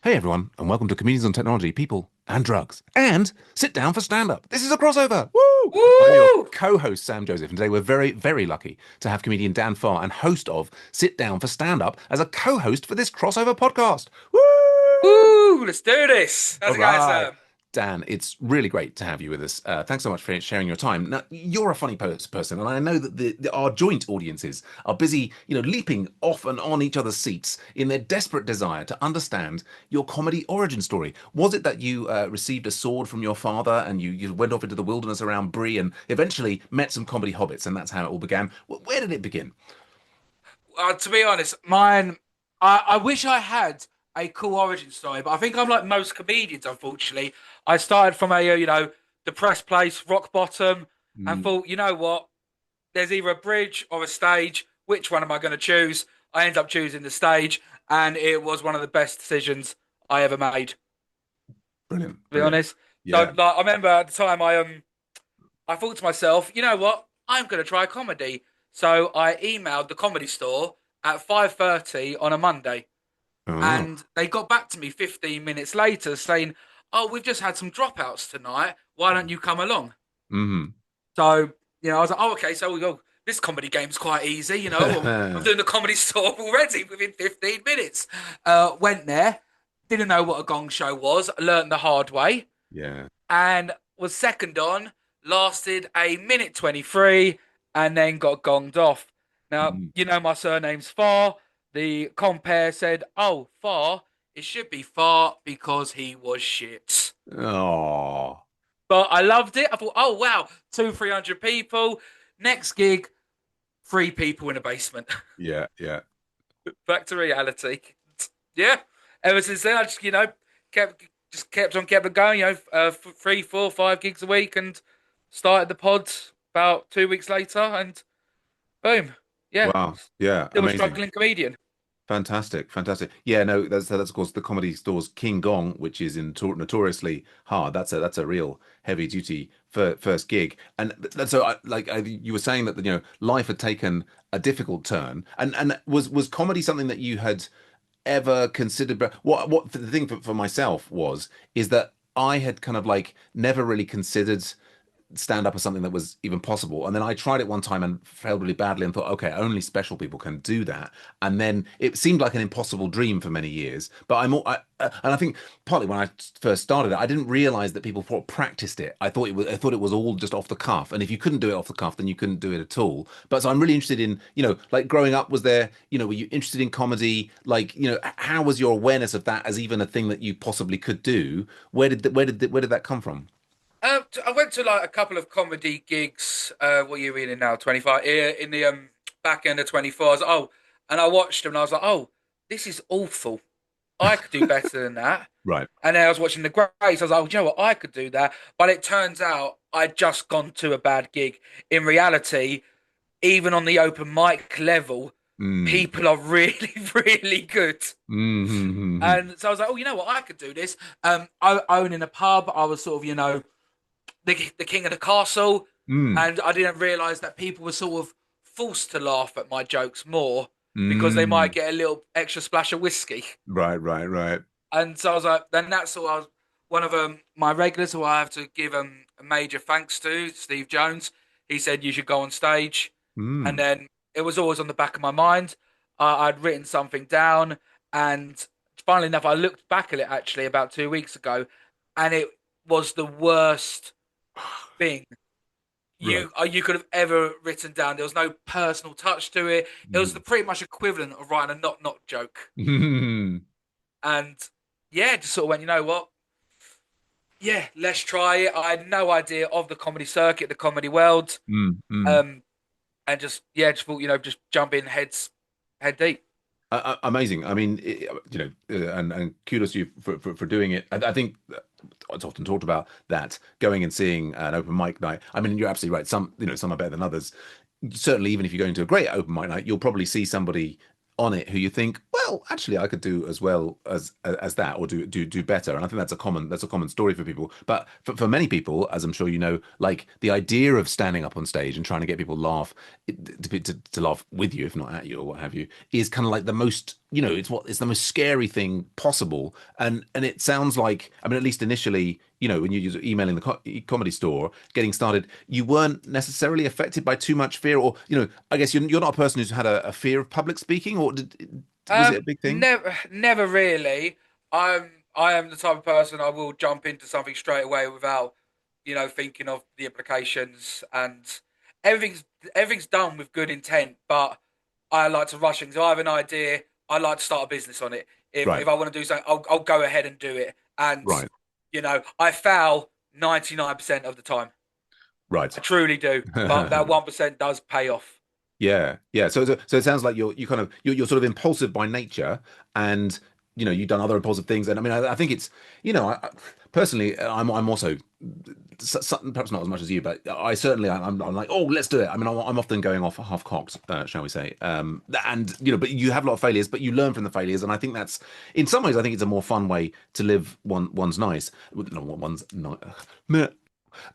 Hey everyone, and welcome to Comedians on Technology, People and Drugs, and Sit Down for Stand Up. This is a crossover. Woo! I'm your Woo! co-host Sam Joseph, and today we're very, very lucky to have comedian Dan Farr and host of Sit Down for Stand Up as a co-host for this crossover podcast. Woo! Woo! Let's do this. All How's it going, right. Sam? Dan, it's really great to have you with us. Thanks so much for sharing your time. Now, you're a funny person, and I know that our joint audiences are busy, leaping off and on each other's seats in their desperate desire to understand your comedy origin story. Was it that you received a sword from your father and you went off into the wilderness around Brie and eventually met some comedy hobbits, and that's how it all began? Where did it begin? To be honest, mine. I wish I had a cool origin story, but I think I'm like most comedians. Unfortunately, I started from a depressed place, rock bottom, and Mm, thought, you know what? There's either a bridge or a stage. Which one am I going to choose? I ended up choosing the stage, and it was one of the best decisions I ever made. To brilliant, be brilliant. honest, so Yeah. like I remember at the time I thought to myself, you know what? I'm going to try comedy. So I emailed the comedy store at 5:30 on a Monday, Oh. and they got back to me 15 minutes later saying, "Oh, we've just had some dropouts tonight. Why don't you come along?" Mm-hmm. So I was like, "Oh, okay." So we go. This comedy game's quite easy. I'm doing the comedy store already within 15 minutes. Went there, didn't know what a gong show was. Learned the hard way Yeah. and was second on, lasted a minute 23, and then got gonged off. Now, Mm. my surname's Farr. The compare said, "Oh, Farr, it should be Far because he was shit." Oh. But I loved it. I thought, oh, wow, 300 people. Next gig, three people in a basement. Yeah, yeah. Back to reality. Yeah. Ever since then, I just, kept kept on going. 3, 4, 5 gigs a week, and started the pod about 2 weeks later, and boom, yeah, Wow. Yeah, still a amazing. struggling comedian. Fantastic, fantastic. Yeah, no, that's of course the comedy store's King Gong, which is notoriously hard. That's a real heavy duty first gig. And so you were saying that life had taken a difficult turn. And was comedy something that you had ever considered? But what the thing for myself was is that I had kind of like never really considered stand up as something that was even possible. And then I tried it one time and failed really badly and thought, okay, only special people can do that. And then it seemed like an impossible dream for many years. But and I think partly when I first started it, I didn't realize that people practiced it. I thought it was all just off the cuff. And if you couldn't do it off the cuff, then you couldn't do it at all. But so I'm really interested in, like growing up, was there, were you interested in comedy? Like, how was your awareness of that as even a thing that you possibly could do? Where did that come from? I went to like a couple of comedy gigs. What year are we in now? 25. In the back end of 24. And I watched them, and I was like, oh, this is awful. I could do better than that. Right. And then I was watching the Greats. I was like, oh, you know what? I could do that. But it turns out I'd just gone to a bad gig. In reality, even on the open mic level, Mm. people are really, really good. Mm-hmm. And so I was like, oh, you know what? I could do this. Owning a pub, I was sort of, the king of the castle. Mm. And I didn't realize that people were sort of forced to laugh at my jokes more because they might Mm. get a little extra splash of whiskey. Right, right, right. And so I was like, then that's sort of one of my regulars who I have to give a major thanks to, Steve Jones. He said you should go on stage, and Mm. then it was always on the back of my mind. I'd written something down, and funnily enough, I looked back at it actually about 2 weeks ago, and it was the worst thing Right. you could have ever written down. There was no personal touch to it. It was the Mm. pretty much equivalent of writing a not joke, Mm. and yeah, just sort of went, you know what? Yeah, let's try it. I had no idea of the comedy circuit, the comedy world, Mm. Mm. um, and just thought, just jump in head deep. Amazing. I mean, and kudos to you for doing it. I think it's often talked about that going and seeing an open mic night. I mean, you're absolutely right. Some are better than others. Certainly, even if you're going to a great open mic night, you'll probably see somebody on it who you think, well, actually, I could do as well as that, or do better. And I think that's a common story for people. But for many people, as I'm sure you know, like the idea of standing up on stage and trying to get people laugh to laugh with you, if not at you or what have you, is kind of like the most it's the most scary thing possible. And it sounds like, I mean, at least initially, when you were emailing the comedy store, getting started, you weren't necessarily affected by too much fear, or I guess you're not a person who's had a fear of public speaking, or was it a big thing? Never really. I am the type of person I will jump into something straight away without, thinking of the implications, and everything's everything's done with good intent. But I like to rush things. If I have an idea, I like to start a business on it. If Right, I want to do something, I'll go ahead and do it. And right, I fail 99% of the time. right. I truly do. But that 1% does pay off. Yeah, yeah. So it sounds like you're sort of impulsive by nature, and you've done other impulsive things. And I mean, I think it's personally, I'm also perhaps not as much as you, but I certainly I'm like, oh, let's do it. I mean, I'm often going off half cocked, shall we say? And but you have a lot of failures, but you learn from the failures, and I think that's in some ways, I think it's a more fun way to live one's nice, no, one's not.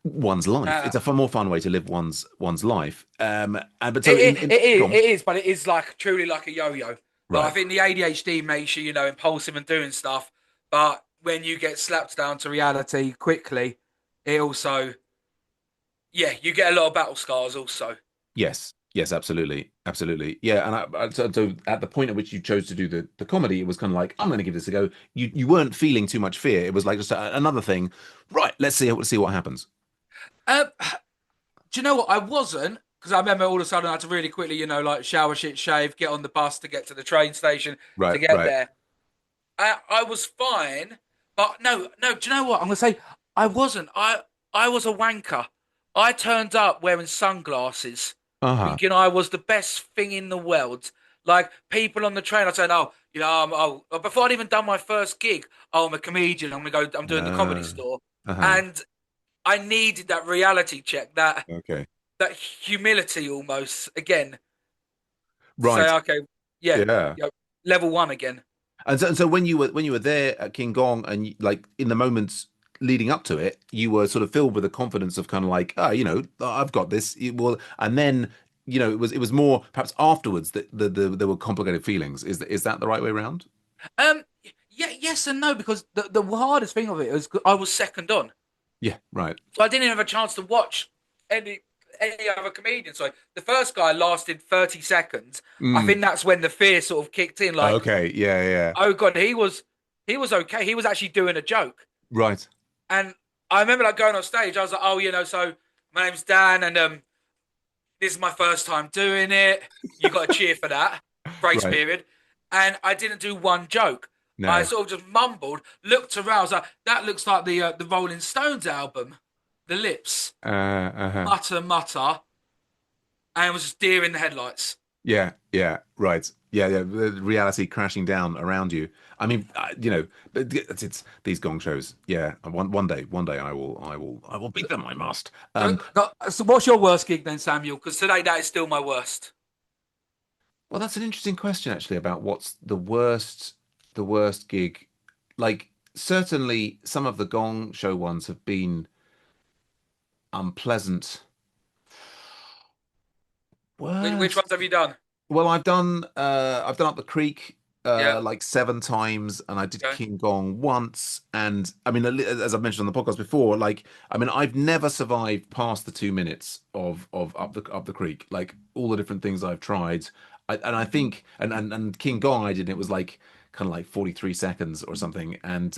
One's life. Uh, It's a far more fun way to live one's life. And but so in go on. it is, but it is like truly like a yo-yo. Like I Right. think the ADHD makes you, impulsive and doing stuff, but when you get slapped down to reality quickly, it also, yeah, you get a lot of battle scars also. Yes. Yes, absolutely. Absolutely. Yeah. And so at the point at which you chose to do the comedy, it was kind of like, I'm going to give this a go. You weren't feeling too much fear. It was like just another thing. Right. Let's see what happens. Um, do you know what? I wasn't because I remember all of a sudden I had to really quickly, like shower, shit, shave, get on the bus to get to the train station to Right. get Right. there. I was fine, but no, no. Do you know what? I'm gonna say I wasn't. I was a wanker. I turned up wearing sunglasses, Uh-huh. thinking I was the best thing in the world. Like people on the train, I said, "Oh, before I'd even done my first gig, oh, I'm a comedian. I'm gonna go. I'm doing the comedy store," Uh-huh. and I needed that reality check, Okay. that humility almost again to say, Right. "Okay, yeah, Yeah. level one again." And so when you were there at King Gong and like in the moments leading up to it, you were sort of filled with the confidence of kind of like, oh, I've got this. It will, and then it was more perhaps afterwards that there were complicated feelings. Is that the right way around? Um, yeah, yes and no, because the hardest thing of it was I was second on, Yeah, right. so I didn't have a chance to watch any any other comedian. So the first guy lasted 30 seconds. I Mm. think that's when the fear sort of kicked in. Like, Okay. Yeah, yeah. oh god, he was okay. He was actually doing a joke, Right. and I remember like going on stage. I was like, oh, so my name's Dan, and this is my first time doing it. You got to cheer for that grace Right. period. And I didn't do one joke. I No. sort of just mumbled, looked around. I was like, that looks like the Rolling Stones album, The Lips. Uh-huh. Mutter, mutter. And it was just deer in the headlights. Yeah, yeah, right. Yeah, yeah. The reality crashing down around you. I mean, but it's these gong shows. Yeah, one day I will beat them. I must. So what's your worst gig then, Samuel? Because today that is still my worst. Well, that's an interesting question actually about what's the worst gig. Like certainly some of the Gong Show ones have been unpleasant. Which ones Worst. have you done? Well, I've done Up the Creek Yeah. like 7 times, and I did Okay. King Gong once. And I mean, as I've mentioned on the podcast before, like I mean, I've never survived past the 2 minutes of Up the Creek. Like all the different things I've tried, and I think and King Gong I did it was like kind of like 43 seconds or something. And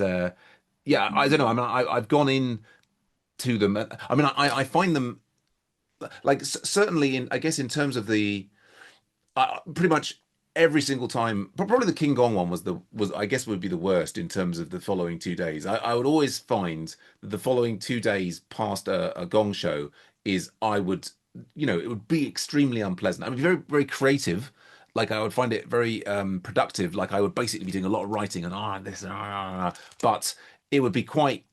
yeah, I don't know. I mean, I've gone in to them. I mean, I find them like certainly in I guess in terms of the pretty much every single time. Probably the King Gong one was I guess would be the worst in terms of the following 2 days. I would always find that the following 2 days past a Gong show is I would it would be extremely unpleasant. I mean very very creative. Like I would find it very productive. Like I would basically be doing a lot of writing and this but it would be quite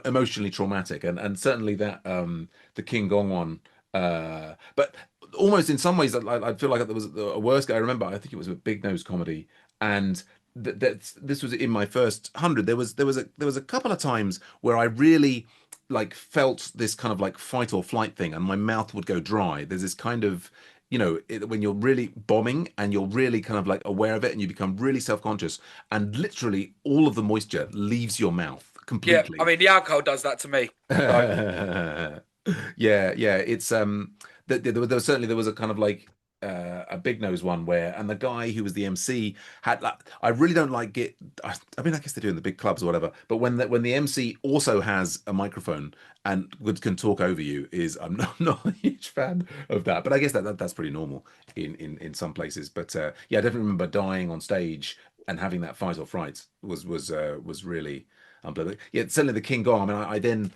emotionally traumatic and certainly that the King Gong one but almost in some ways, I feel like there was a worse guy. I remember, I think it was a Big Nose comedy, and this was in my first 100. There was a couple of times where I really like felt this kind of like fight or flight thing, and my mouth would go dry. There's this kind of when you're really bombing and you're really kind of like aware of it and you become really self-conscious and literally all of the moisture leaves your mouth Yeah, I completely. mean the alcohol does that to me. So Yeah, yeah. It's there was certainly there was a kind of like a big nose one where, and the guy who was the MC had like, I really don't like it. I mean, I guess they do in the big clubs or whatever. But when the MC also has a microphone and can talk over you, is I'm not a huge fan of that. But I guess that's pretty normal in some places. But yeah, I definitely remember dying on stage and having that fight or fright was really unbelievable. Yeah, certainly the King Gong. I mean, I then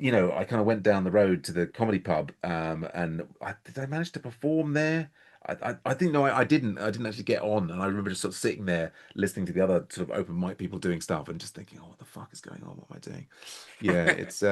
I kind of went down the road to the comedy pub, and did I manage to perform there? I think no, I didn't. I didn't actually get on, and I remember just sort of sitting there listening to the other sort of open mic people doing stuff, and just thinking, "Oh, what the fuck is going on? What am I doing?" Yeah, it's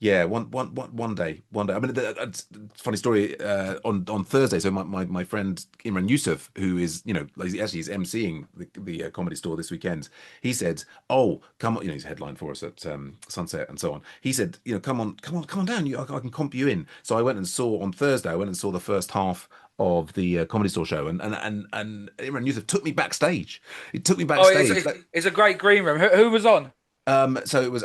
yeah, one day. I mean, it's a funny story. On Thursday, so my friend Imran Yusuf, who is like, actually he's emceeing the comedy store this weekend. He said, "Oh, come on," he's headline for us at Sunset and so on. He said, come on down. I can comp you in." So I went and saw on Thursday. I went and saw the first half of the comedy store show, and Imran Yusuf took me backstage. He took me oh, it's backstage. it's, it's a great green room. Who was on? So it was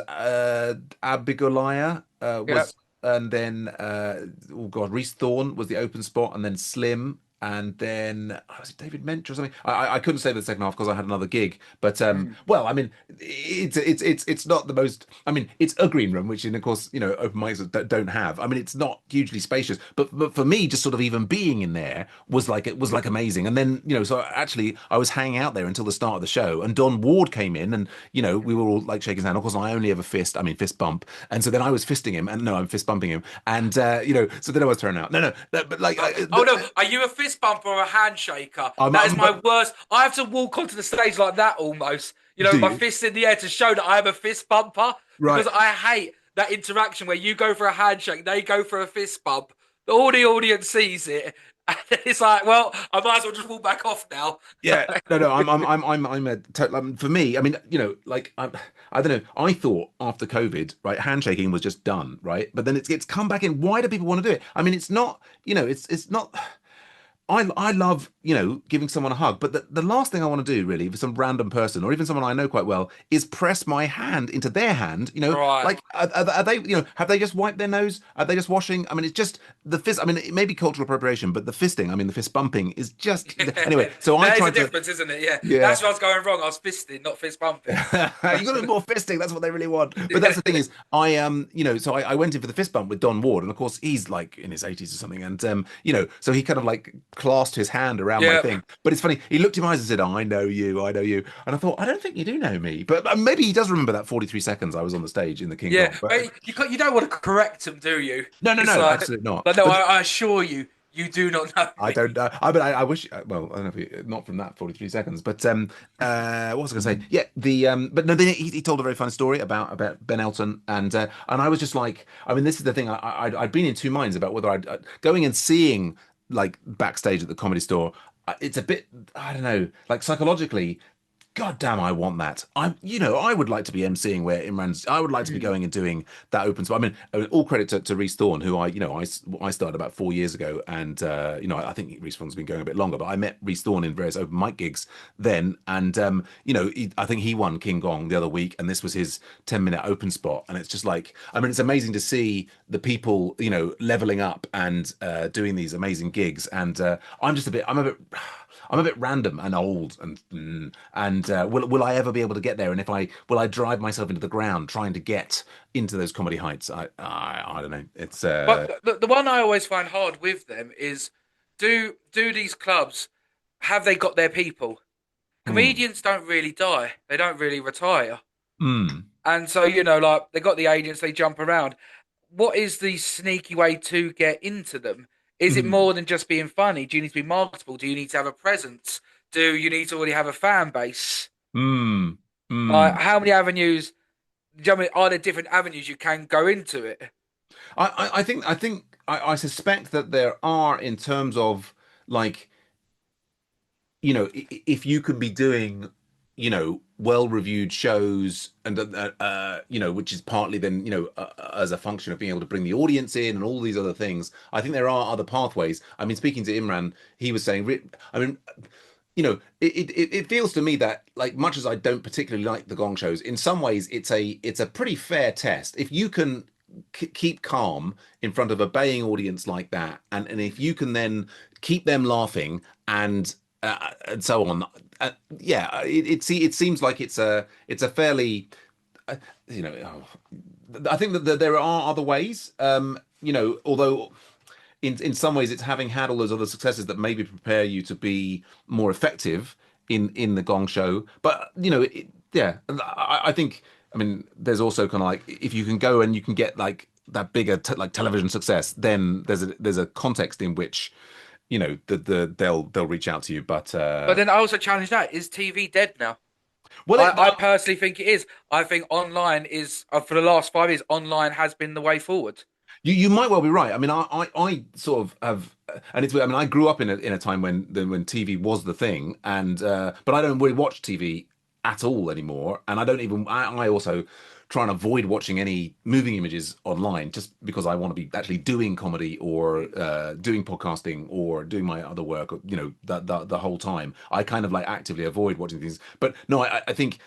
Abigoliah Yeah. and then oh god, Reese Thorne was the open spot, and then Slim, and then was it David Mench or something? I couldn't say the second half because I had another gig. But Mm. well, I mean, it's not the most. I mean, it's a green room, which, of course, open mics don't have. I mean, it's not hugely spacious, but for me, just sort of even being in there was like amazing. And then so actually, I was hanging out there until the start of the show, and Don Ward came in, and we were all like shaking his hand. Of course, I only ever fist bump, and so then I was fisting him, and no, I'm fist bumping him, and so then I was thrown out. No, no, but like, Oh no, are you a fist bumper or a handshaker? That is I'm, my worst. I have to walk onto the stage like that almost. do My you fists in the air to show that I am a fist bumper right? because I hate that interaction where you go for a handshake, they go for a fist bump. All the audience sees it, and it's like, well, I might as well just walk back off now. Yeah, no, no, I'm a total. For me, I mean, like I don't know. I thought after COVID, right, handshaking was just done, right? But then it's come back in. Why do people want to do it? I mean, it's not, it's not. I love, giving someone a hug, but the last thing I want to do really for some random person or even someone I know quite well is press my hand into their hand. Right. Like are they, have they just wiped their nose? Are they just washing? I mean, it's just the fist. I mean, it may be cultural appropriation, but the fisting, I mean, the fist bumping is just anyway. So I There is a tried to, difference, isn't it? Yeah, yeah. that's where I was going wrong. I was fisting, not fist bumping. You got to do more fisting. That's what they really want. But that's Yeah, the thing is, so I went in for the fist bump with Don Ward, and of course he's like in his 80s or something, and so he kind of like clasped his hand around my yeah, thing. But it's funny. He looked in my eyes and said, "I know you, I know you," and I thought, I don't think you do know me, but maybe he does remember that 43 seconds I was on the stage in the King yeah. Kong. But But you don't want to correct them, do you? no, no, It's no, like, absolutely not. but no, But I assure you, you do not know I me. don't know. I wish. Well, I don't know if not from that 43 seconds, but what was I going to say? Yeah, but no, then he told a very fun story about Ben Elton, and I was just like, I mean, this is the thing. I'd been in two minds about whether I'd going and seeing like backstage at the Comedy Store. It's a bit, I don't know, like psychologically. God damn, I want that. I would like to be emceeing where Imran's. I would like to be Mm. going and doing that open spot. I mean, all credit to Reese Thorne, who I started about 4 years ago, and I think Reese Thorne's been going a bit longer, but I met Reese Thorne in various open mic gigs then, and I think he won King Gong the other week, and this was his 10-minute open spot, and it's just like, I mean, it's amazing to see the people, leveling up and doing these amazing gigs, and I'm a bit random and old, and will I ever be able to get there? And if I will, I drive myself into the ground trying to get into those comedy heights. I don't know. It's But the one I always find hard with them is, do these clubs have they got their people? mm, Comedians don't really die; they don't really retire, mm, and so like they got the agents, they jump around. What is the sneaky way to get into them? Is it mm, more than just being funny? Do you need to be marketable? Do you need to have a presence? Do you need to already have a fan base? mm, Like, mm. how many avenues? Do you know what I mean, are there different avenues you can go into it? I suspect that there are, in terms of like, if you can be doing. well-reviewed shows, and which is partly then, as a function of being able to bring the audience in and all these other things. I think there are other pathways. I mean, speaking to Imran, he was saying, I mean, it feels to me that, like, much as I don't particularly like the Gong shows, in some ways it's a pretty fair test. If you can keep calm in front of a baying audience like that, and if you can then keep them laughing and so on, yeah, it seems like it's a fairly, uh, you know, I think that there are other ways. Although in some ways it's having had all those other successes that maybe prepare you to be more effective in the Gong Show. But yeah, I think, I mean, there's also kind of like, if you can go and you can get like that bigger like television success, then there's a context in which they'll reach out to you. But But then I also challenge that: is TV dead now? well, I personally think it is. I think online is for the last 5 years, online has been the way forward. you might well be right. I mean, I sort of have, and it's, I mean, I grew up in a time when TV was the thing, and but I don't really watch TV at all anymore, and I don't even, I also try and avoid watching any moving images online, just because I want to be actually doing comedy, or doing podcasting, or doing my other work, the whole time. I kind of like actively avoid watching things. But no, I think,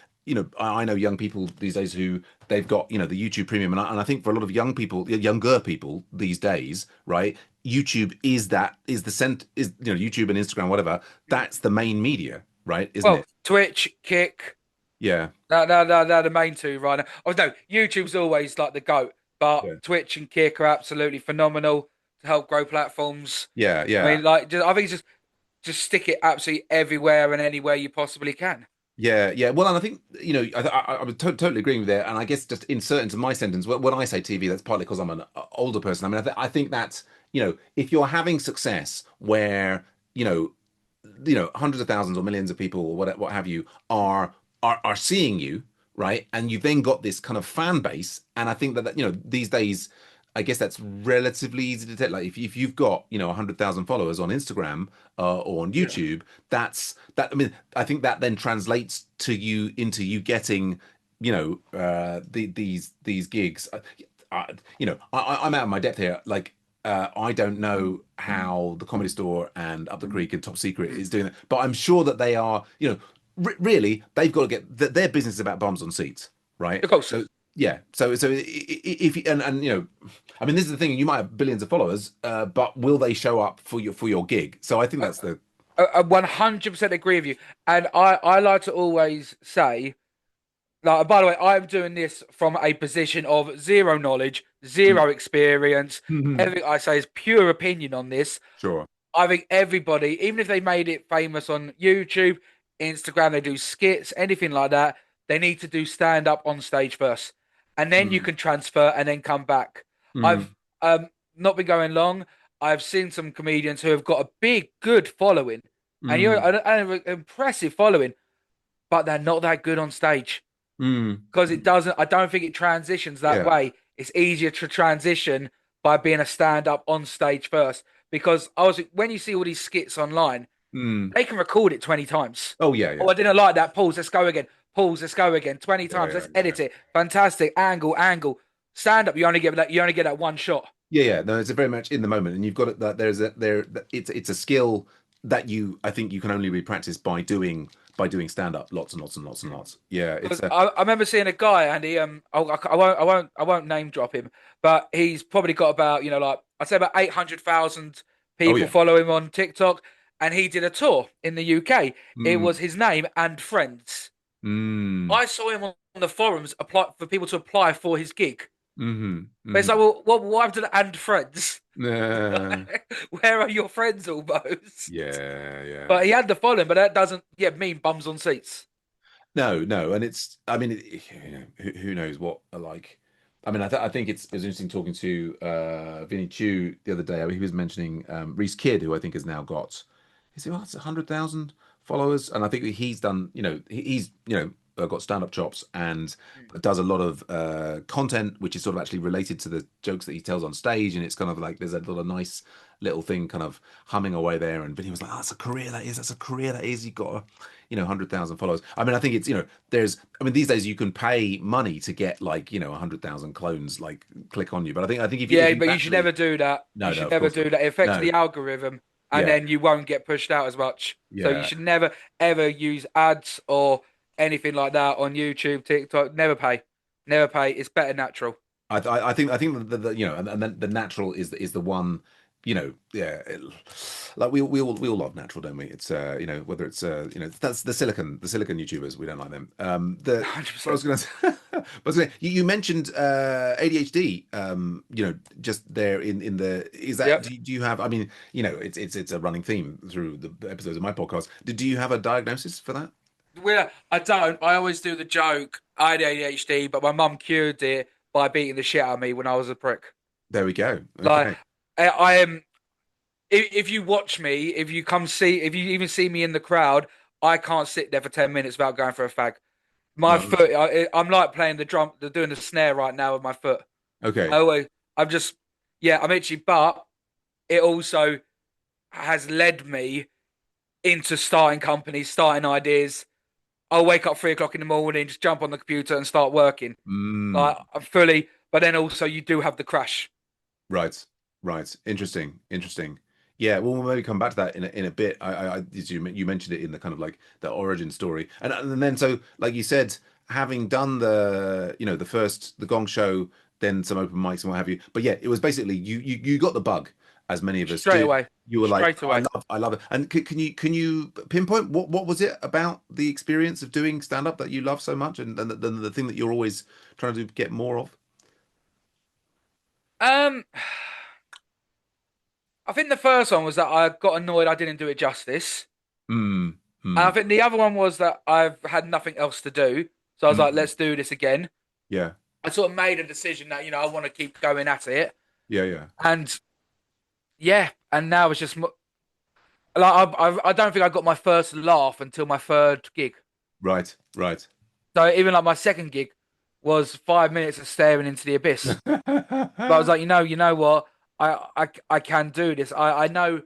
I know young people these days who they've got, the YouTube Premium, and I think for a lot of young people, younger people these days, right? YouTube is the cent is YouTube and Instagram, whatever. That's the main media, right? Isn't Well, it? Twitch, Kick, Yeah. they're the main two right now. Oh no, YouTube's always like the GOAT, but Yeah. Twitch and Kick are absolutely phenomenal to help grow platforms. Yeah. I Yeah. mean, like, I think it's just stick it absolutely everywhere and anywhere you possibly can. Yeah, yeah. Well, and I think, I would totally agree with that. And I guess just insert into my sentence, when I say TV, that's partly because I'm an older person. I mean, I think that, if you're having success where, you know, hundreds of thousands or millions of people, or what have you, are seeing you, right? And you've then got this kind of fan base. And I think that, these days, I guess that's relatively easy to detect. Like, if you've got, 100,000 followers on Instagram, or on Yeah. YouTube, I mean, I think that then translates to you into you getting, these gigs. I'm out of my depth here. Like, I don't know how the Comedy Store and Up the Creek and Top Secret is doing it, but I'm sure that they are, really, they've got to get their business is about bums on seats, right? Of course. So yeah, so if and I mean, this is the thing: you might have billions of followers, but will they show up for your gig? So I think that's the. I 100% agree with you. And I like to always say, like, by the way, I'm doing this from a position of zero knowledge, Mm. zero experience. Mhm. Everything I say is pure opinion on this. Sure. I think everybody, even if they made it famous on YouTube, Instagram, they do skits, anything like that, they need to do stand up on stage first. And then you Mm. can transfer and then come back. Mm. I've not been going long. I've seen some comedians who have got a big, good following, and Mm. an impressive following, but they're not that good on stage Mm. because it doesn't. I don't think it transitions that Yeah. way. It's easier to transition by being a stand-up on stage first. Because when you see all these skits online, Mm. they can record it 20 times. Oh yeah, Oh, yeah. I didn't like that. Pause. Let's go again. Pause. Let's go again. 20 Yeah, times. yeah, Let's yeah. edit it. Fantastic. Angle. Angle. Stand up. You only get that one shot. Yeah, yeah. No, it's very much in the moment, and you've got it that it's a skill that I think you can only be practiced by doing stand up lots and lots and lots and lots. Yeah, it's Because a. I remember seeing a guy, and I won't name drop him, but he's probably got about, like, I'd say about 800,000 Oh people yeah. follow him on TikTok, and he did a tour in the UK. It Mm. was his name and friends. Mm. I saw him on the forums apply for people to apply for his gig. Mm-hmm. But it's Mm-hmm. like, well, why have done and friends? Uh, Where are your friends almost? yeah, yeah. But he had the following, but that doesn't, yeah, mean bums on seats. No, no, and it's. I mean, who knows what like. I mean, I think it's interesting talking to Vinny Chu the other day. I mean, he was mentioning Reese Kidd, who I think has now got, is it 100,000 followers, and I think he's done. He's got stand-up chops and does a lot of content which is sort of actually related to the jokes that he tells on stage, and it's kind of like there's a little nice little thing kind of humming away there. And Vinny was like, "Oh, that's a career that is. That's a career that is. You've got a, 100,000 followers." I mean, I think it's there's. I mean, these days you can pay money to get like 100,000 clones like click on you, but I think if Yeah, you but you should actually never do that. You no, no, should of never course not. do that. It affects No, the algorithm, and yeah, then you won't get pushed out as much. So you yeah. should never ever use ads or anything like that on YouTube, TikTok. Never pay. Never pay. It's better natural. I think and then the natural is the one, yeah, like we all love natural, don't we? It's whether it's that's the silicon YouTubers, we don't like them. The what I 100%. was gonna say, you mentioned ADHD, just there in the is that Yep. do you have, I mean, it's a running theme through the episodes of my podcast. Do you have a diagnosis for that? Well, I don't. I always do the joke. I had ADHD, but my mum cured it by beating the shit out of me when I was a prick. There we go. Like, Okay. I am. If you watch me, if you come see, if you even see me in the crowd, I can't sit there for 10 minutes without going for a fag. My Right. foot, I'm like playing the drum, doing the snare right now with my foot. I Okay. always, I'm just, yeah, I'm itchy, but it also has led me into starting companies, starting ideas. I'll wake up 3 o'clock in the morning, just jump on the computer and start working. Mm. Like I'm fully, but then also you do have the crash. Right, right. Interesting, interesting. Yeah, well, we'll maybe come back to that in a bit. As you mentioned it in the kind of like the origin story, and then so like you said, having done the Gong Show, then some open mics and what have you. But yeah, it was basically you got the bug, as many of us Straight did. away, You were like, straight I away. love it. And can you pinpoint what was it about the experience of doing stand up that you love so much, and the thing that you're always trying to get more of? Um, I think the first one was that I got annoyed I didn't do it justice. Mm, And I mm, think the other one was that I've had nothing else to do. So I was like, mm. let's do this again. Yeah. I sort of made a decision that, I want to keep going at it. Yeah, yeah. And yeah, and now it's just like, I don't think I got my first laugh until my third gig. Right, right. So even like my second gig was 5 minutes of staring into the abyss. But I was like, you know what? I can do this. I know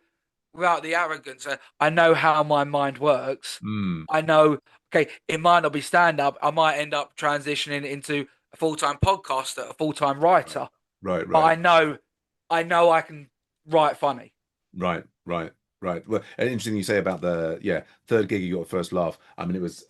without the arrogance, I know how my mind works. Mm, I know, okay, it might not be stand up. I might end up transitioning into a full time podcaster, a full time right, writer. right, But right, I know I can write funny. right, right, right. Well, and interesting you say about the third gig you got first laugh. I mean, it was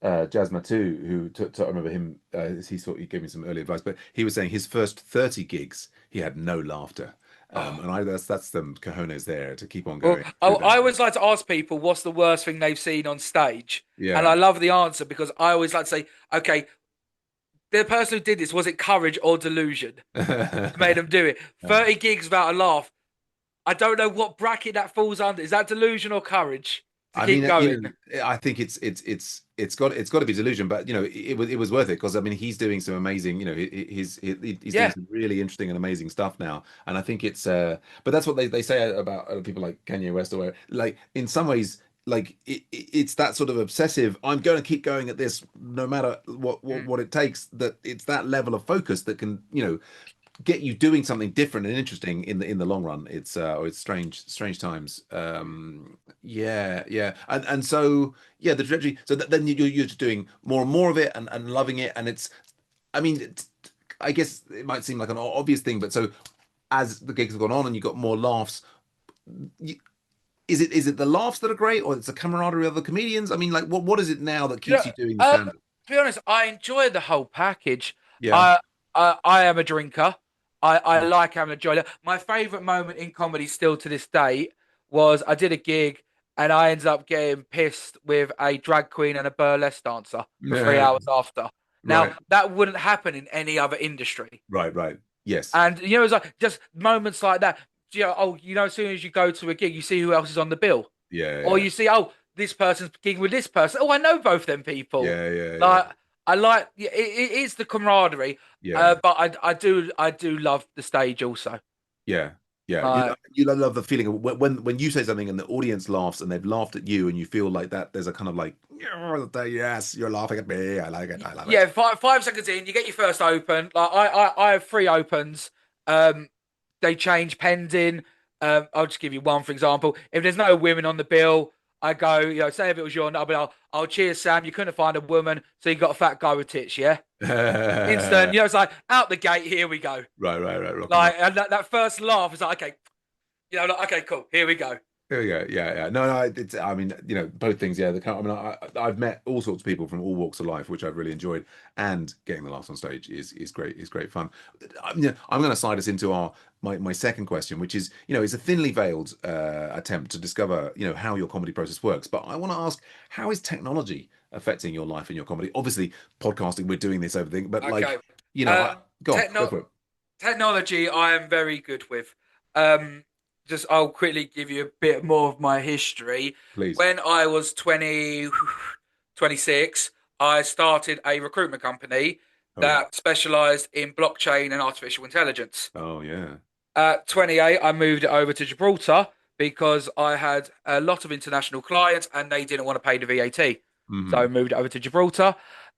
Jasma too I remember him. He gave me some early advice, but he was saying his first 30 gigs he had no laughter. Oh, And that's them cojones there to keep on well, going I, through that. I always like to ask people what's the worst thing they've seen on stage. And Yeah. I love the answer because I always like to say, okay, the person who did this, was it courage or delusion that made them do it? 30 gigs without a laugh. I don't know what bracket that falls under. Is that delusion or courage to I keep mean, going? I think it's got to be delusion, but it was worth it because I mean he's doing some amazing, he's doing Yeah. some really interesting and amazing stuff now, and I think but that's what they say about other people like Kanye West, or where, like in some ways like it's that sort of obsessive. I'm going to keep going at this no matter what what Mm. what it takes. That it's that level of focus that can get you doing something different and interesting in the long run. It's strange times. Yeah, yeah, and so yeah, the trajectory. So then you're just doing more and more of it and loving it, and it's. I mean, I guess it might seem like an obvious thing, but so as the gigs have gone on and you got more laughs, you, is it the laughs that are great, or it's the camaraderie of the comedians? I mean, like what is it now that You know, keeps you doing the um, stand up? to be honest, I enjoy the whole package. Yeah. I am a drinker. I like having a joy. My favourite moment in comedy still to this day was I did a gig and I ended up getting pissed with a drag queen and a burlesque dancer for 3 hours after. Now, Right, that wouldn't happen in any other industry. right, right. Yes. And, it's like just moments like that. As soon as you go to a gig, you see who else is on the bill. Yeah, Or yeah, you see, this person's gigging with this person. Oh, I know both them people. yeah, yeah, yeah, Like I like it is the camaraderie, yeah. but I do love the stage also. Yeah. Yeah, Like, you love the feeling of when you say something and the audience laughs and they've laughed at you and you feel like that there's a kind of like yes, you're laughing at me. I like it. I love yeah, it. 5 seconds in, you get your first open. Like I have three opens. Um, they change pending. I'll just give you one for example. If there's no women on the bill, I go, say if it was your, I'll be like, oh, cheers, Sam. You couldn't find a woman, so you got a fat guy with tits, yeah. Instant, Right, it's like out the gate. Here we go. right. Rock and roll. Like, and that first laugh is like, okay, like, okay, cool. Here we go. There we go. Yeah. No. It's. I mean, both things. Yeah. I mean, I've met all sorts of people from all walks of life, which I've really enjoyed, and getting the laughs on stage is great. Is great fun. I'm going to slide us into my second question, which is, it's a thinly veiled attempt to discover, how your comedy process works. But I want to ask, how is technology affecting your life and your comedy? Obviously, podcasting, we're doing this everything, but like, Okay. go on, go Techno for it, technology, I am very good with. Um, just I'll quickly give you a bit more of my history. please. When I was 26, I started a recruitment company Oh yeah. that specialized in blockchain and artificial intelligence. Oh yeah. At 28, I moved it over to Gibraltar because I had a lot of international clients and they didn't want to pay the VAT. So I Hmm. moved it over to Gibraltar.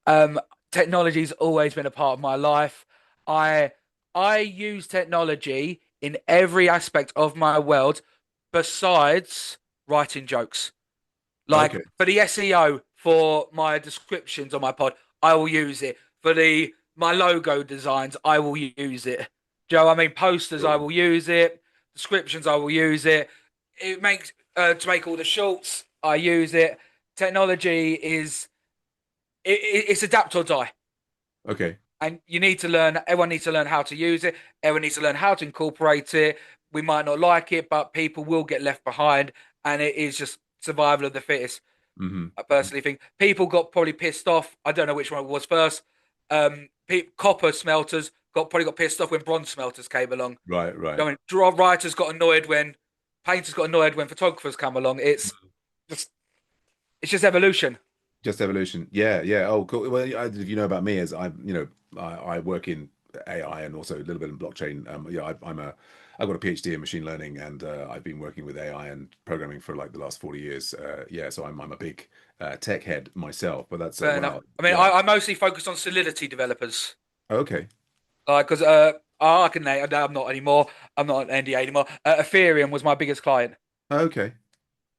Um, Technology's always been a part of my life. I I use technology in every aspect of my world besides writing jokes. Like Okay. for the SEO for my descriptions on my pod, I will use it. For the my logo designs, I will use it. Do you know what I mean? Posters, I Sure. will use it. Descriptions, I will use it. It makes to make all the shorts, I use it. Technology is it's adapt or die, Okay. and you need to learn. Everyone needs to learn how to use it. Everyone needs to learn how to incorporate it. We might not like it, but people will get left behind, and it is just survival of the fittest. Hmm. I personally think people got probably pissed off. I don't know which one was first. Copper smelters probably got pissed off when bronze smelters came along. Right. I Right. mean, draw writers got annoyed when painters got annoyed when photographers come along. Just it's just evolution. Just evolution. Yeah, yeah. Oh, cool. Well, if you know about me, as I work in AI and also a little bit in blockchain. I've got a PhD in machine learning, and I've been working with AI and programming for like the last 40 years. Yeah, so I'm a big tech head myself. But that's Fair enough. wow. I mean, Yeah. I mostly focus on Solidity developers, Okay. like because I can name. I'm not anymore. I'm not an NDA anymore. Ethereum was my biggest client. Okay.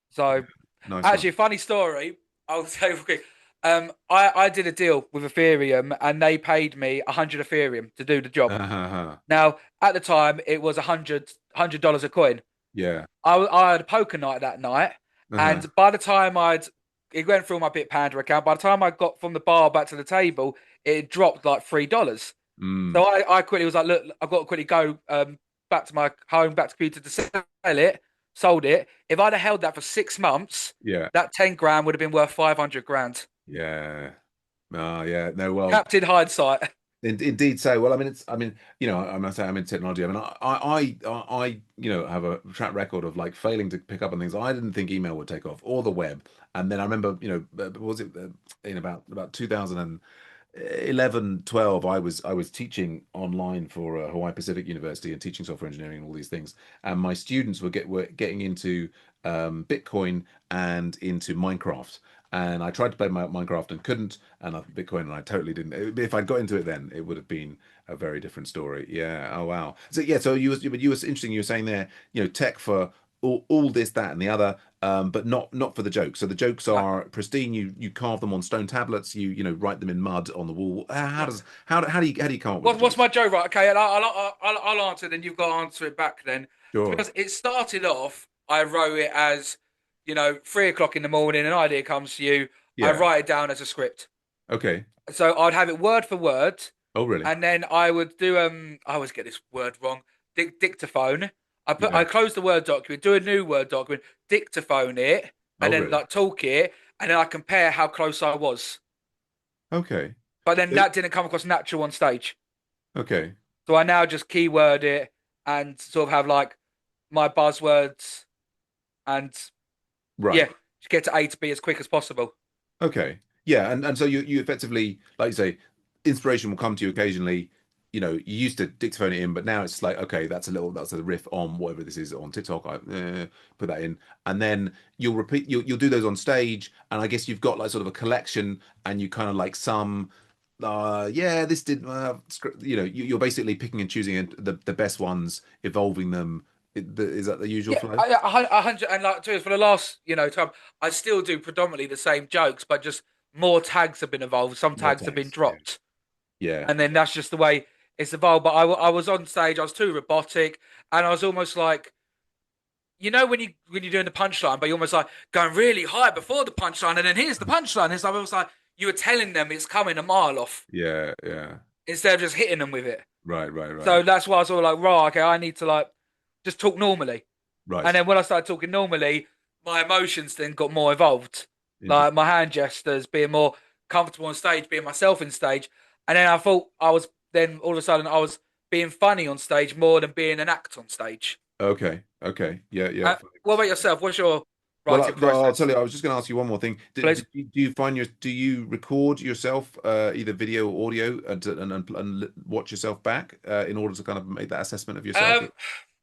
So Nice one. actually, a funny story. I'll tell you real quick. I did a deal with Ethereum, and they paid me 100 Ethereum to do the job. Uh-huh. Now, at the time, it was $100 a coin. Yeah. I had a poker night that night, Uh-huh. and by the time it went through my Bitpanda account. By the time I got from the bar back to the table, it had dropped like $3. Mm. So I quickly was like, look, I've got to quickly go back to my home, back to computer to sell it, sold it. If I'd have held that for 6 months, Yeah. that 10 grand would have been worth 500 grand. Yeah. Oh, yeah. No, well, Captain hindsight. Indeed so. Well, I mean, I must say I'm in technology. I mean, have a track record of like failing to pick up on things. I didn't think email would take off or the web. And then I remember, was it in about 2011, 12, I was teaching online for Hawaii Pacific University and teaching software engineering and all these things. And my students were getting into Bitcoin and into Minecraft. And I tried to play Minecraft and couldn't, and I Bitcoin and I totally didn't. If I'd got into it then, it would have been a very different story. Yeah. Oh wow. So yeah. So you was interesting. You were saying there, tech for all this, that, and the other, but not for the jokes. So the jokes No, are pristine. You carve them on stone tablets. Write them in mud on the wall. How no. does how do you come up with the What's jokes? my joke, right? Okay, and I'll answer. Then you've got to answer it back. Then, to be Sure. honest, it started off. I wrote it as 3 o'clock in the morning. An idea comes to you. I Yeah. write it down as a script. Okay. So I'd have it word for word, Oh really? and then I would do I always get this word wrong. Dictaphone. I Yeah. close the word document, do a new word document, dictaphone it, Oh and then really? like talk it, and then I compare how close I was. Okay. But then So- that didn't come across natural on stage. Okay. So I now just keyword it and sort of have like my buzzwords and yeah, Right. just get to A to B as quick as possible. Okay. Yeah, and so you effectively, like you say, inspiration will come to you occasionally. you used to dictaphone it in, but now it's like, okay, that's a riff on whatever this is on TikTok. Put that in, and then you'll do those on stage, and I guess you've got like sort of a collection, and you kind of like some, yeah, this did, you're basically picking and choosing the best ones, evolving them. Is that the usual Yeah, flow? a hundred and like for the last time, I still do predominantly the same jokes, but just more tags have been evolved. Some More tags have been tags. Yeah. dropped, Yeah. and then that's just the way it's evolved. But I was on stage, I was too robotic, and I was almost like, when you're doing the punchline, but you're almost like going really high before the punchline, and then here's the punchline. It's like almost like you were telling them it's coming a mile off Yeah. Yeah. instead of just hitting them with it. Right. Right. So Right. that's why I was all like, right, okay, I need to like just talk normally. And Right. then when I started talking normally, my emotions then got more involved. Like Interesting. my hand gestures, being more comfortable on stage, being myself in stage. And then I thought then all of a sudden I was being funny on stage more than being an act on stage. Okay. Okay. Yeah. Yeah. What about yourself? What's your Well, writing I'll tell process, you. I was just going to ask you one more thing. please? Do you find do you record yourself, either video or audio, and watch yourself back, in order to kind of make that assessment of yourself? Um,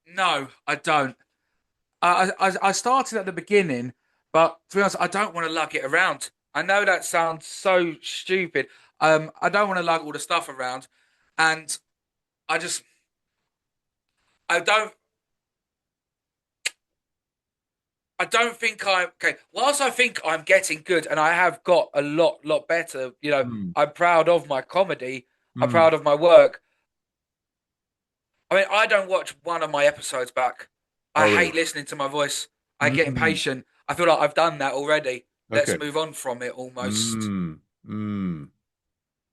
no, I don't. I started at the beginning, but to be honest, I don't want to lug it around. I know that sounds so stupid. I don't want to lug all the stuff around, and I just I don't I don't think I'm okay. Whilst I think I'm getting good, and I have got a lot better. Mm, I'm proud of my comedy. I'm mm. proud of my work. I mean, I don't watch one of my episodes back. I Oh, really? hate listening to my voice. I get Mm. impatient. I feel like I've done that already. Let's Okay. move on from it almost. Mm. Mm.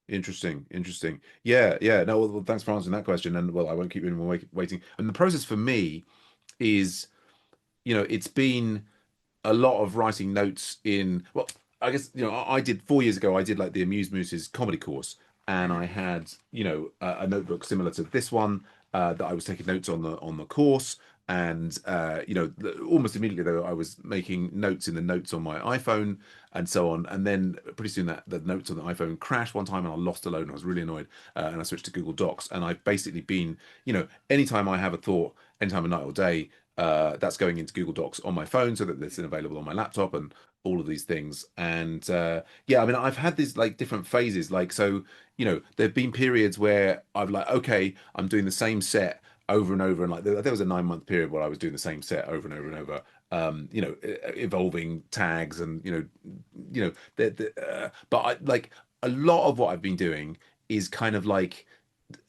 Interesting. Interesting. Yeah. Yeah. No. Well, thanks for answering that question. And well, I won't keep anyone waiting. And the process for me is, it's been a lot of writing notes in, well, I guess, I did 4 years ago, I did like the Amuse Moose's comedy course, and I Mm, had, a notebook similar to this one, that I was taking notes on the course. And almost immediately though, I was making notes in the notes on my iPhone and so on. And then pretty soon that the notes on the iPhone crashed one time, and I lost a load, and I was really annoyed. And I switched to Google Docs, and I've basically been, anytime I have a thought, anytime of night or day, that's going into Google Docs on my phone so that it's available on my laptop and all of these things. And yeah, I mean, I've had these like different phases. Like, so, there have been periods where I've like, okay, I'm doing the same set over and over. And like, there was a 9 month period where I was doing the same set over and over and over. Evolving tags and, but I like a lot of what I've been doing is kind of like,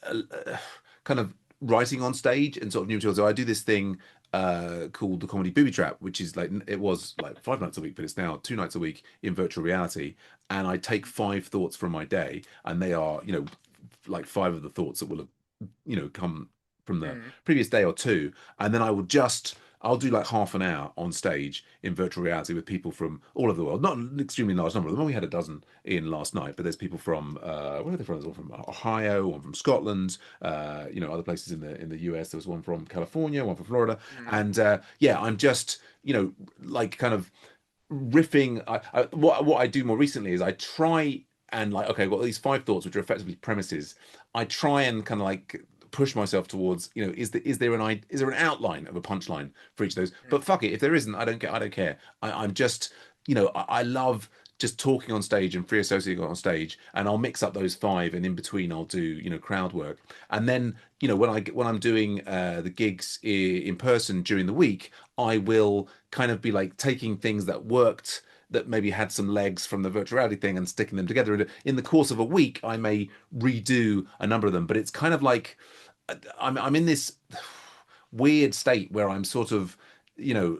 uh, kind of writing on stage and sort of new material. So I do this thing, called the comedy booby trap, which is like, it was like 5 nights a week, but it's now 2 nights a week in virtual reality. And I take 5 thoughts from my day, and they are, like five of the thoughts that will have, come from the mm, previous day or two. And then I'll do like half an hour on stage in virtual reality with people from all over the world. Not an extremely large number of them. We had a dozen in last night, but there's people from, where are they from? There's one from Ohio, one from Scotland, other places in the US. There was one from California, one from Florida, mm, and yeah, I'm just, like kind of riffing. What I do more recently is I try and like, okay, I've got these 5 thoughts which are effectively premises. I try and kind of like push myself towards, is there an outline of a punchline for each of those? mm, But fuck it, if there isn't, I don't care. I'm just, I love just talking on stage and free associating on stage, and I'll mix up those five, and in between I'll do, crowd work. And then, when I'm doing, the gigs in person during the week, I will kind of be like taking things that worked, that maybe had some legs from the virtual reality thing, and sticking them together. And in the course of a week, I may redo a number of them, but it's kind of like, I'm in this weird state where I'm sort of,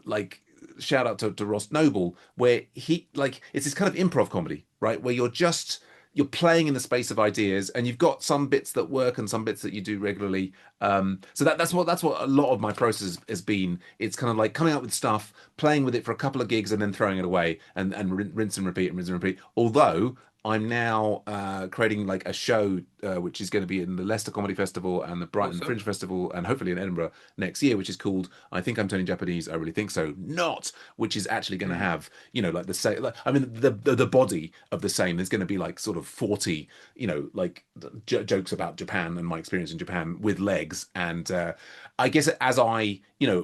like, shout out to Ross Noble, where he like, it's this kind of improv comedy, right? Where you're playing in the space of ideas, and you've got some bits that work and some bits that you do regularly. So that's what a lot of my process has been. It's kind of like coming up with stuff, playing with it for a couple of gigs, and then throwing it away, and rinse and repeat and rinse and repeat. Although I'm now creating like a show which is going to be in the Leicester Comedy Festival and the Brighton Awesome. Fringe Festival and hopefully in Edinburgh next year, which is called I Think I'm Turning Japanese. I really think so. Not, which is actually going to Mm. have like the same. Like, I mean the body of the same. There's going to be like sort of 40 like jokes about Japan and my experience in Japan with legs. And I guess as I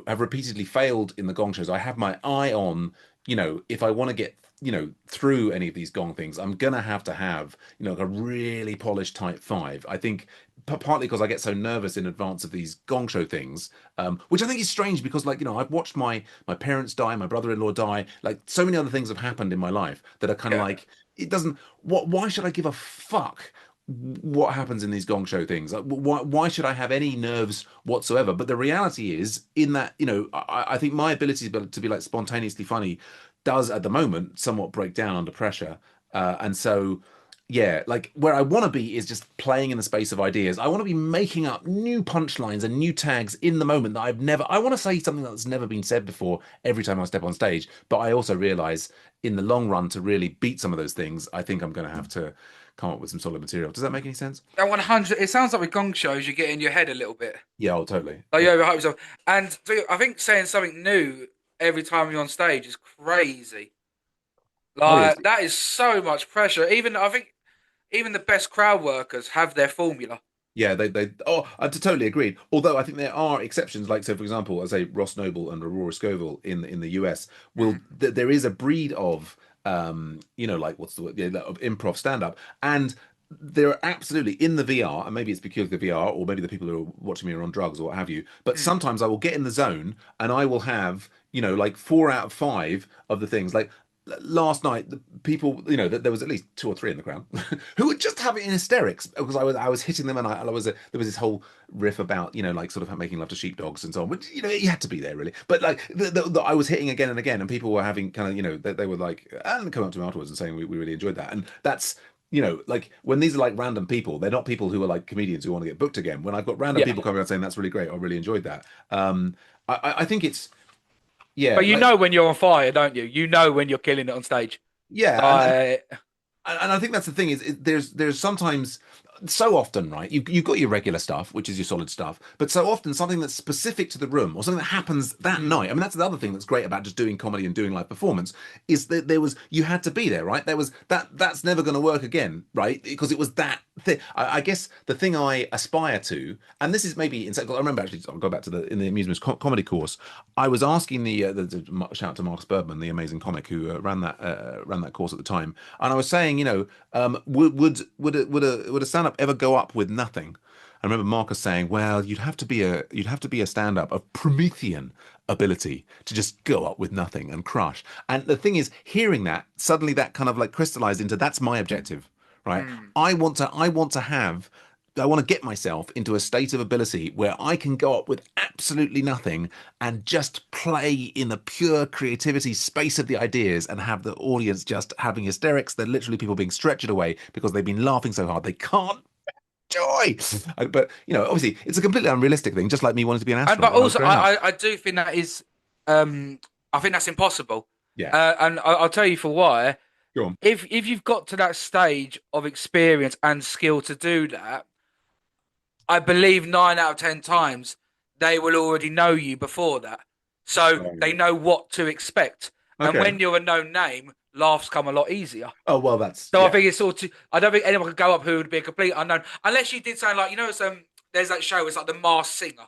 have repeatedly failed in the Gong shows, I have my eye on if I want to get through any of these gong things, I'm gonna have to have like a really polished type five. I think partly because I get so nervous in advance of these gong show things, which I think is strange because like I've watched my parents die, my brother-in-law die, like so many other things have happened in my life that are kind of Yeah. like it doesn't. Why should I give a fuck? What happens in these gong show things? Like, why should I have any nerves whatsoever? But the reality is, in that, I think my ability to be like spontaneously funny does at the moment somewhat break down under pressure. And so, yeah, like where I want to be is just playing in the space of ideas. I want to be making up new punchlines and new tags in the moment that I want to say something that's never been said before every time I step on stage. But I also realize in the long run, to really beat some of those things, I think I'm going to have to come up with some solid material. Does that make any sense? That 100. It sounds like with gong shows, you get in your head a little bit. Yeah, oh, totally. Like you overhype yourself. And so I think saying something new every time you're on stage is crazy. Oh, yes. Like that is so much pressure. Even I think even the best crowd workers have their formula. Yeah, oh, I totally agreed. Although I think there are exceptions, like so, for example, I say Ross Noble and Aurora Scoville in the US will Mm. there is a breed of like what's the word? Yeah, of improv stand-up, and they're absolutely in the VR, and maybe it's because of the VR, or maybe the people who are watching me are on drugs or what have you. But Mm. sometimes I will get in the zone and I will have like 4 out of 5 of the things like last night the people there was at least two or three in the crowd who were just having hysterics because I was hitting them and I was there was this whole riff about like sort of making love to sheepdogs and so on, which you had to be there really, but like I was hitting again and again and people were having kind of they were like and coming up to me afterwards and saying we really enjoyed that. And that's like when these are like random people, they're not people who are like comedians who want to get booked again. When I've got random Yeah. people coming out saying that's really great, I really enjoyed that. I think it's yeah But you like know when you're on fire, don't you? You know when you're killing it on stage. yeah and Like, and I think that's the thing is there's sometimes so often right you've got your regular stuff which is your solid stuff, but so often something that's specific to the room or something that happens that mm, night. I mean that's the other thing that's great about just doing comedy and doing live performance is that you had to be there, right? There was that's never going to work again, right? Because it was that thing. I guess the thing I aspire to, and this is maybe in I remember actually I'll go back to the in the amusements comedy course. I was asking shout out to Marcus Bergman, the amazing comic who ran that course at the time, and I was saying, would a stand up ever go up with nothing? I remember Marcus saying, "Well, you'd have to be a stand up of Promethean ability to just go up with nothing and crush." And the thing is, hearing that suddenly, that kind of like crystallized into that's my objective, right? mm. I want to get myself into a state of ability where I can go up with absolutely nothing and just play in the pure creativity space of the ideas and have the audience just having hysterics. They're literally people being stretched away because they've been laughing so hard they can't joy. But obviously, it's a completely unrealistic thing. Just like me wanting to be an And astronaut but when I was also, growing up. I do think that is, I think that's impossible. Yeah, And I'll tell you for why. go on. If you've got to that stage of experience and skill to do that, I believe 9 out of 10 times they will already know you before that, so Oh, they yeah. know what to expect. And Okay. when you're a known name, laughs come a lot easier. Oh well, that's So I yeah. think it's sort of. I don't think anyone could go up who would be a complete unknown unless you did something like it's there's that show. It's like the Masked Singer.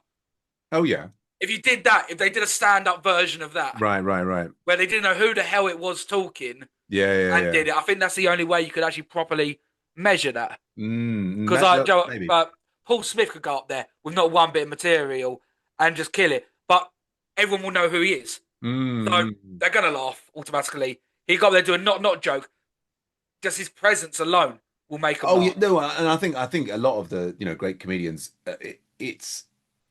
Oh yeah. If you did that, if they did a stand-up version of that Right, right, right. where they didn't know who the hell it was talking Yeah, yeah, and yeah. did it, I think that's the only way you could actually properly measure that. Because Well, Joe, maybe. Paul Smith could go up there with not one bit of material and just kill it, but everyone will know who he is, so Mm. they're gonna laugh automatically. He got up there doing not joke. Just his presence alone will make them Oh yeah, laugh. no, and I think a lot of the great comedians, it's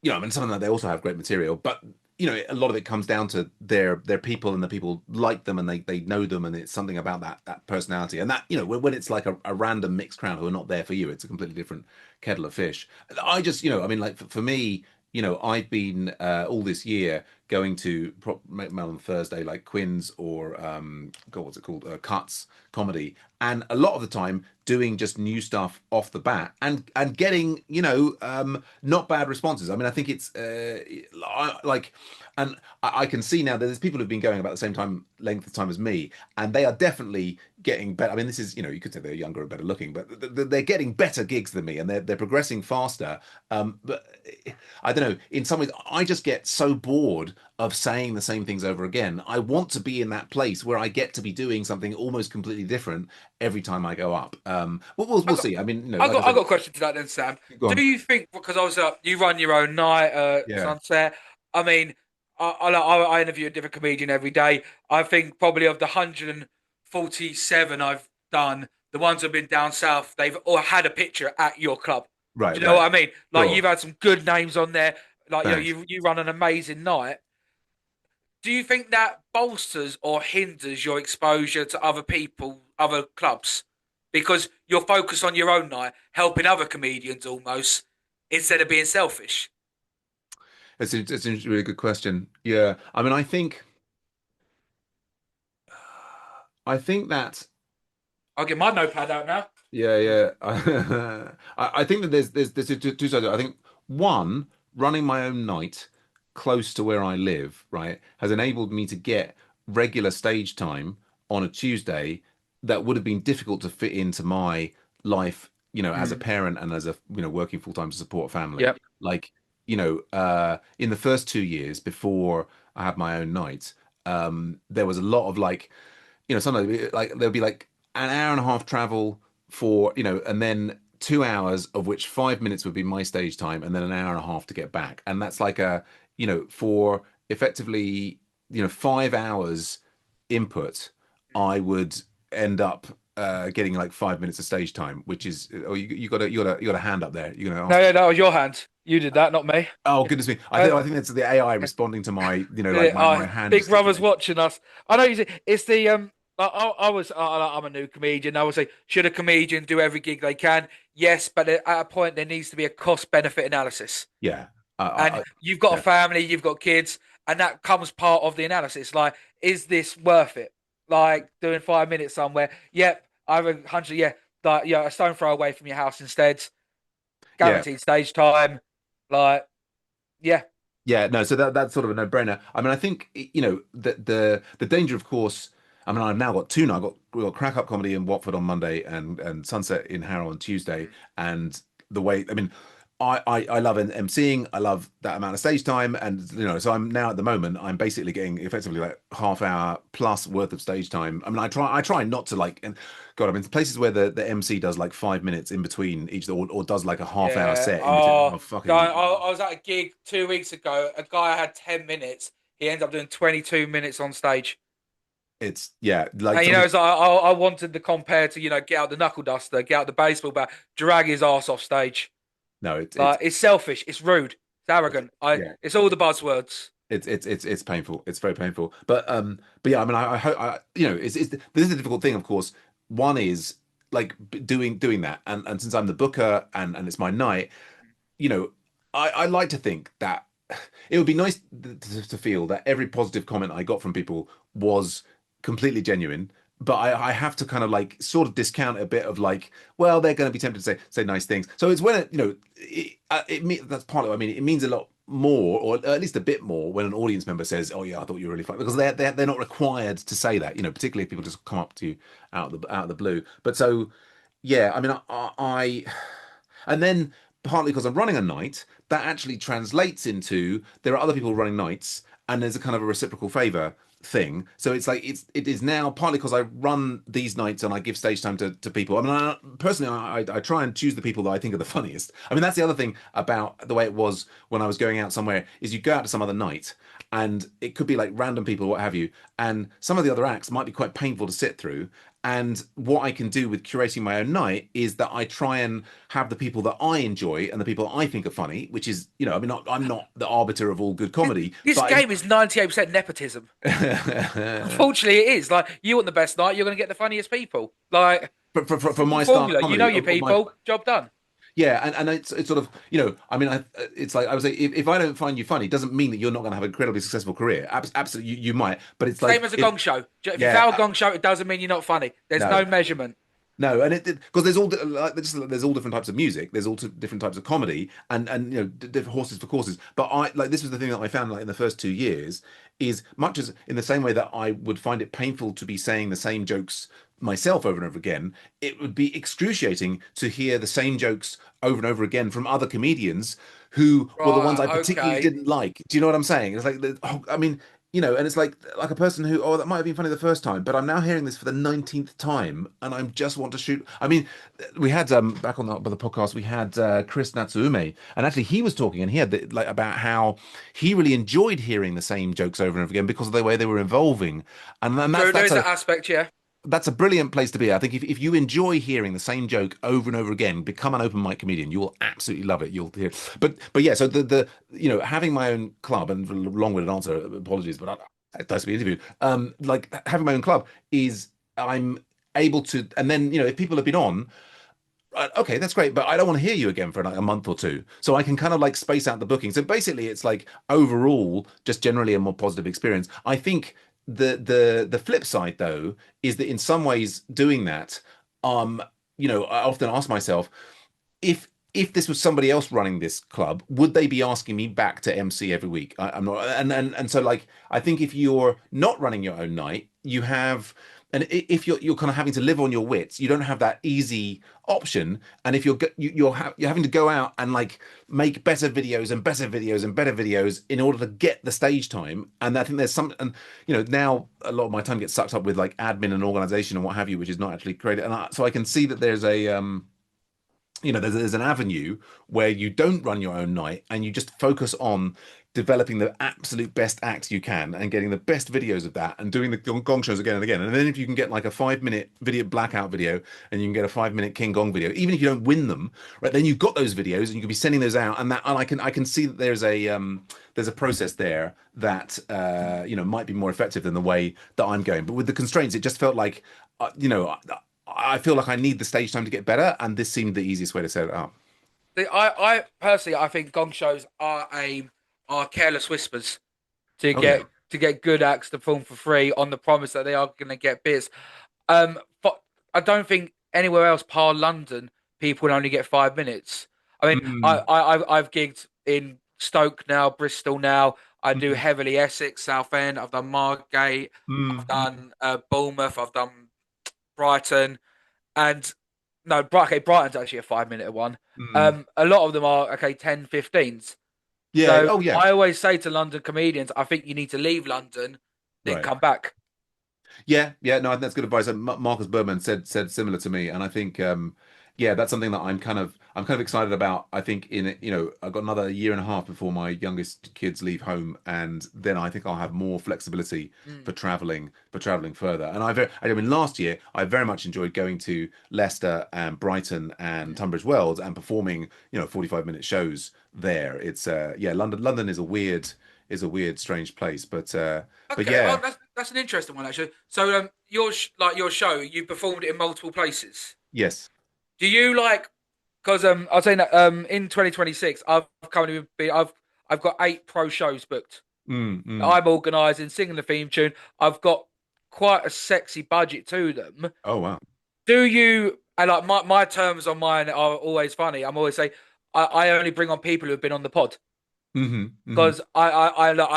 I mean some of them they also have great material, but a lot of it comes down to their people and the people like them and they know them and it's something about that personality and that when it's like a random mixed crowd who are not there for you, it's a completely different kettle of fish. I just I mean like for me. I've been all this year going to on Thursday like Quinn's or God, what's it called? Cuts comedy, and a lot of the time doing just new stuff off the bat and getting not bad responses. I mean, I think it's like, and I can see now that there's people who've been going about the same time length of time as me, and they are definitely getting better. I mean, this is you could say they're younger and better looking, but they're getting better gigs than me, and they're progressing faster. But I don't know. In some ways, I just get so bored of saying the same things over again. I want to be in that place where I get to be doing something almost completely different every time I go up. We'll see. I mean, like I I said, got a question to that then, Sam. go Do on. you think because obviously you run your own night, Yeah. Sunset? I mean, I interview a different comedian every day. I think probably of the 147 I've done, the ones who've been down south, they've all had a picture at your club. Right. Do you know Right. what I mean? Like Sure. you've had some good names on there. Like Thanks. you run an amazing night. Do you think that bolsters or hinders your exposure to other people, other clubs? Because you're focused on your own night, helping other comedians almost, instead of being selfish. It's a really good question. Yeah. I mean, I think that I'll get my notepad out now. yeah, yeah. I think that there's two sides. I think one, running my own night close to where I live, right, has enabled me to get regular stage time on a Tuesday that would have been difficult to fit into my life, as a Mm. parent and as a working full time to support a family. Yep. Like, in the first 2 years before I had my own night, there was a lot of like sometimes like there'll be like an hour and a half travel for, and then 2 hours of which 5 minutes would be my stage time, and then an hour and a half to get back. And that's like for effectively, 5 hours input, I would end up getting like 5 minutes of stage time, which is oh you got a hand up there. You're gonna No, ask. no, that was your hand. You did that, not me. Oh goodness me! I think Uh, I think that's the AI responding to my like Yeah, my hand Big Brother's gesticulating. watching us. I know it's the I'm a new comedian. I would say, should a comedian do every gig they can? Yes, but at a point there needs to be a cost benefit analysis. Yeah, And you've got a yeah, family, you've got kids, and that comes part of the analysis. Like, is this worth it? Like doing 5 minutes somewhere. Yep, I have 100. Yeah, like yeah, a stone throw away from your house instead. yeah. Guaranteed stage time. Like, yeah. Yeah, no, so that's sort of a no-brainer. I mean, I think the danger, of course. I mean, I've now got two now. We got Crack Up Comedy in Watford on Monday and Sunset in Harrow on Tuesday. And the way, I mean, I love emceeing. I love that amount of stage time, and so I'm now at the moment I'm basically getting effectively like half hour plus worth of stage time. I mean, I try not to like, and God, I mean, places where the MC does like 5 minutes in between each, or does like a half hour Yeah. set in between. Oh, Oh, don't. fucking. I was at a gig 2 weeks ago. A guy had 10 minutes. He ended up doing 22 minutes on stage. It's yeah, like And somebody. it's like I wanted the compare to get out the knuckle duster, get out the baseball bat, drag his ass off stage. No, it's Like it's it's selfish, it's rude, it's it's arrogant. yeah, It's all the buzzwords. it's painful. It's very painful. But yeah, I mean, I hope it's this is a difficult thing, of course. One is like doing that, and since I'm the booker and it's my night, you know, I like to think that it would be nice to feel that every positive comment I got from people was completely genuine. But I have to kind of like sort of discount a bit of like, well, they're going to be tempted to say nice things. So it's when that's part of it. I mean, it means a lot more, or at least a bit more, when an audience member says, "Oh yeah, I thought you were really funny," because they're not required to say that. Particularly if people just come up to you out of the blue. But so yeah, I mean, and then partly because I'm running a night, that actually translates into there are other people running nights, and there's a kind of a reciprocal favor thing. So it's like it is now partly because I run these nights and I give stage time to people. I mean, personally, I try and choose the people that I think are the funniest. I mean, that's the other thing about the way it was when I was going out somewhere is you go out to some other night and it could be like random people, what have you, and some of the other acts might be quite painful to sit through. And what I can do with curating my own night is that I try and have the people that I enjoy and the people that I think are funny, which is, I mean, I'm not the arbiter of all good comedy, This but game is 98% nepotism. for, Unfortunately, it is. Like you want the best night, you're going to get the funniest people. Like for my style of formula, you know comedy, your of my people, job done. Yeah, and it's sort of, I mean, it's like I would say, if I don't find you funny, it doesn't mean that you're not going to have an incredibly successcal career. Absolutely, you might, but it's like Same as a if gong show. If you yeah, fail a gong show, it doesn't mean you're not funny. There's no. no measurement. No, and it because there's all there's all different types of music. There's all different types of comedy, and different horses for courses. But I like this was the thing that I found like in the first 2 years is much as in the same way that I would find it painful to be saying the same jokes myself over and over again. It would be excruciating to hear the same jokes over and over again from other comedians who were the ones Right, I particularly okay. didn't like. Do you know what I'm saying? It's like, I mean, and it's like a person who, oh, that might have been funny the first time, but I'm now hearing this for the 19th time, and I just want to shoot. I mean, we had back on the podcast, we had Chris Natsume, and actually he was talking, and he had like about how he really enjoyed hearing the same jokes over and over again because of the way they were evolving, and then that's True, there that's is a that aspect, yeah. that's a brilliant place to be. I think if you enjoy hearing the same joke over and over again, become an open mic comedian. You will absolutely love it. You'll hear, but yeah. So the having my own club and long-winded answer. Apologies, but it does to be interviewed. Like having my own club is I'm able to, and then if people have been on. Right, okay, that's great, but I don't want to hear you again for like a month or two. So I can kind of like space out the booking. So basically, it's like overall, just generally a more positive experience. I think the flip side though is that in some ways doing that, um, I often ask myself if this was somebody else running this club, would they be asking me back to MC every week? I'm not, and so like I think if you're not running your own night, you have, and if you're kind of having to live on your wits, you don't have that easy option. And if you're having to go out and like make better videos and better videos and better videos in order to get the stage time, and I think there's some, and now a lot of my time gets sucked up with like admin and organization and what have you, which is not actually creative. And so I can see that there's there's an avenue where you don't run your own night and you just focus on developing the absolute best acts you can and getting the best videos of that and doing the gong shows again and again. And then if you can get like a 5 minute video blackout video and you can get a 5 minute King Gong video, even if you don't win them, right, then you've got those videos and you can be sending those out. And I can see that there's a process there that might be more effective than the way that I'm going. But with the constraints, it just felt like I feel like I need the stage time to get better, and this seemed the easiest way to set it up. I personally, I think gong shows are careless whispers to Oh yeah. get good acts to perform for free on the promise that they are going to get bits. But I don't think anywhere else, par London, people only get 5 minutes. I mean, Mm, I've gigged in Stoke now, Bristol now. I do mm, heavily Essex, Southend. I've done Margate. I've mm, mm, done Bournemouth. I've done Brighton, and no, okay, Brighton's actually a 5 minute one. mm. A lot of them are okay, 10, 15s. Yeah. So Oh yeah. I always say to London comedians, I think you need to leave London, then Right. come back. Yeah, yeah, no, I think that's good advice. And Marcus Berman said similar to me, and I think yeah, that's something that I'm kind of excited about. I think I've got another year and a half before my youngest kids leave home, and then I think I'll have more flexibility Mm. for traveling further. And I mean, last year I very much enjoyed going to Leicester and Brighton and Mm. Tunbridge Wells and performing 45-minute shows there. It's yeah, London is a weird, strange place, but Okay, oh, yeah, that's an interesting one actually. So like your show, you performed it in multiple places. yes. Do you like? Because I was saying that in 2026, I've got 8 pro shows booked. Mm, mm. I'm organising, singing the theme tune. I've got quite a sexy budget to them. Oh wow. Do you? And like my terms on mine are always funny. I'm always say I only bring on people who've been on the pod Hmm. Hmm. because I know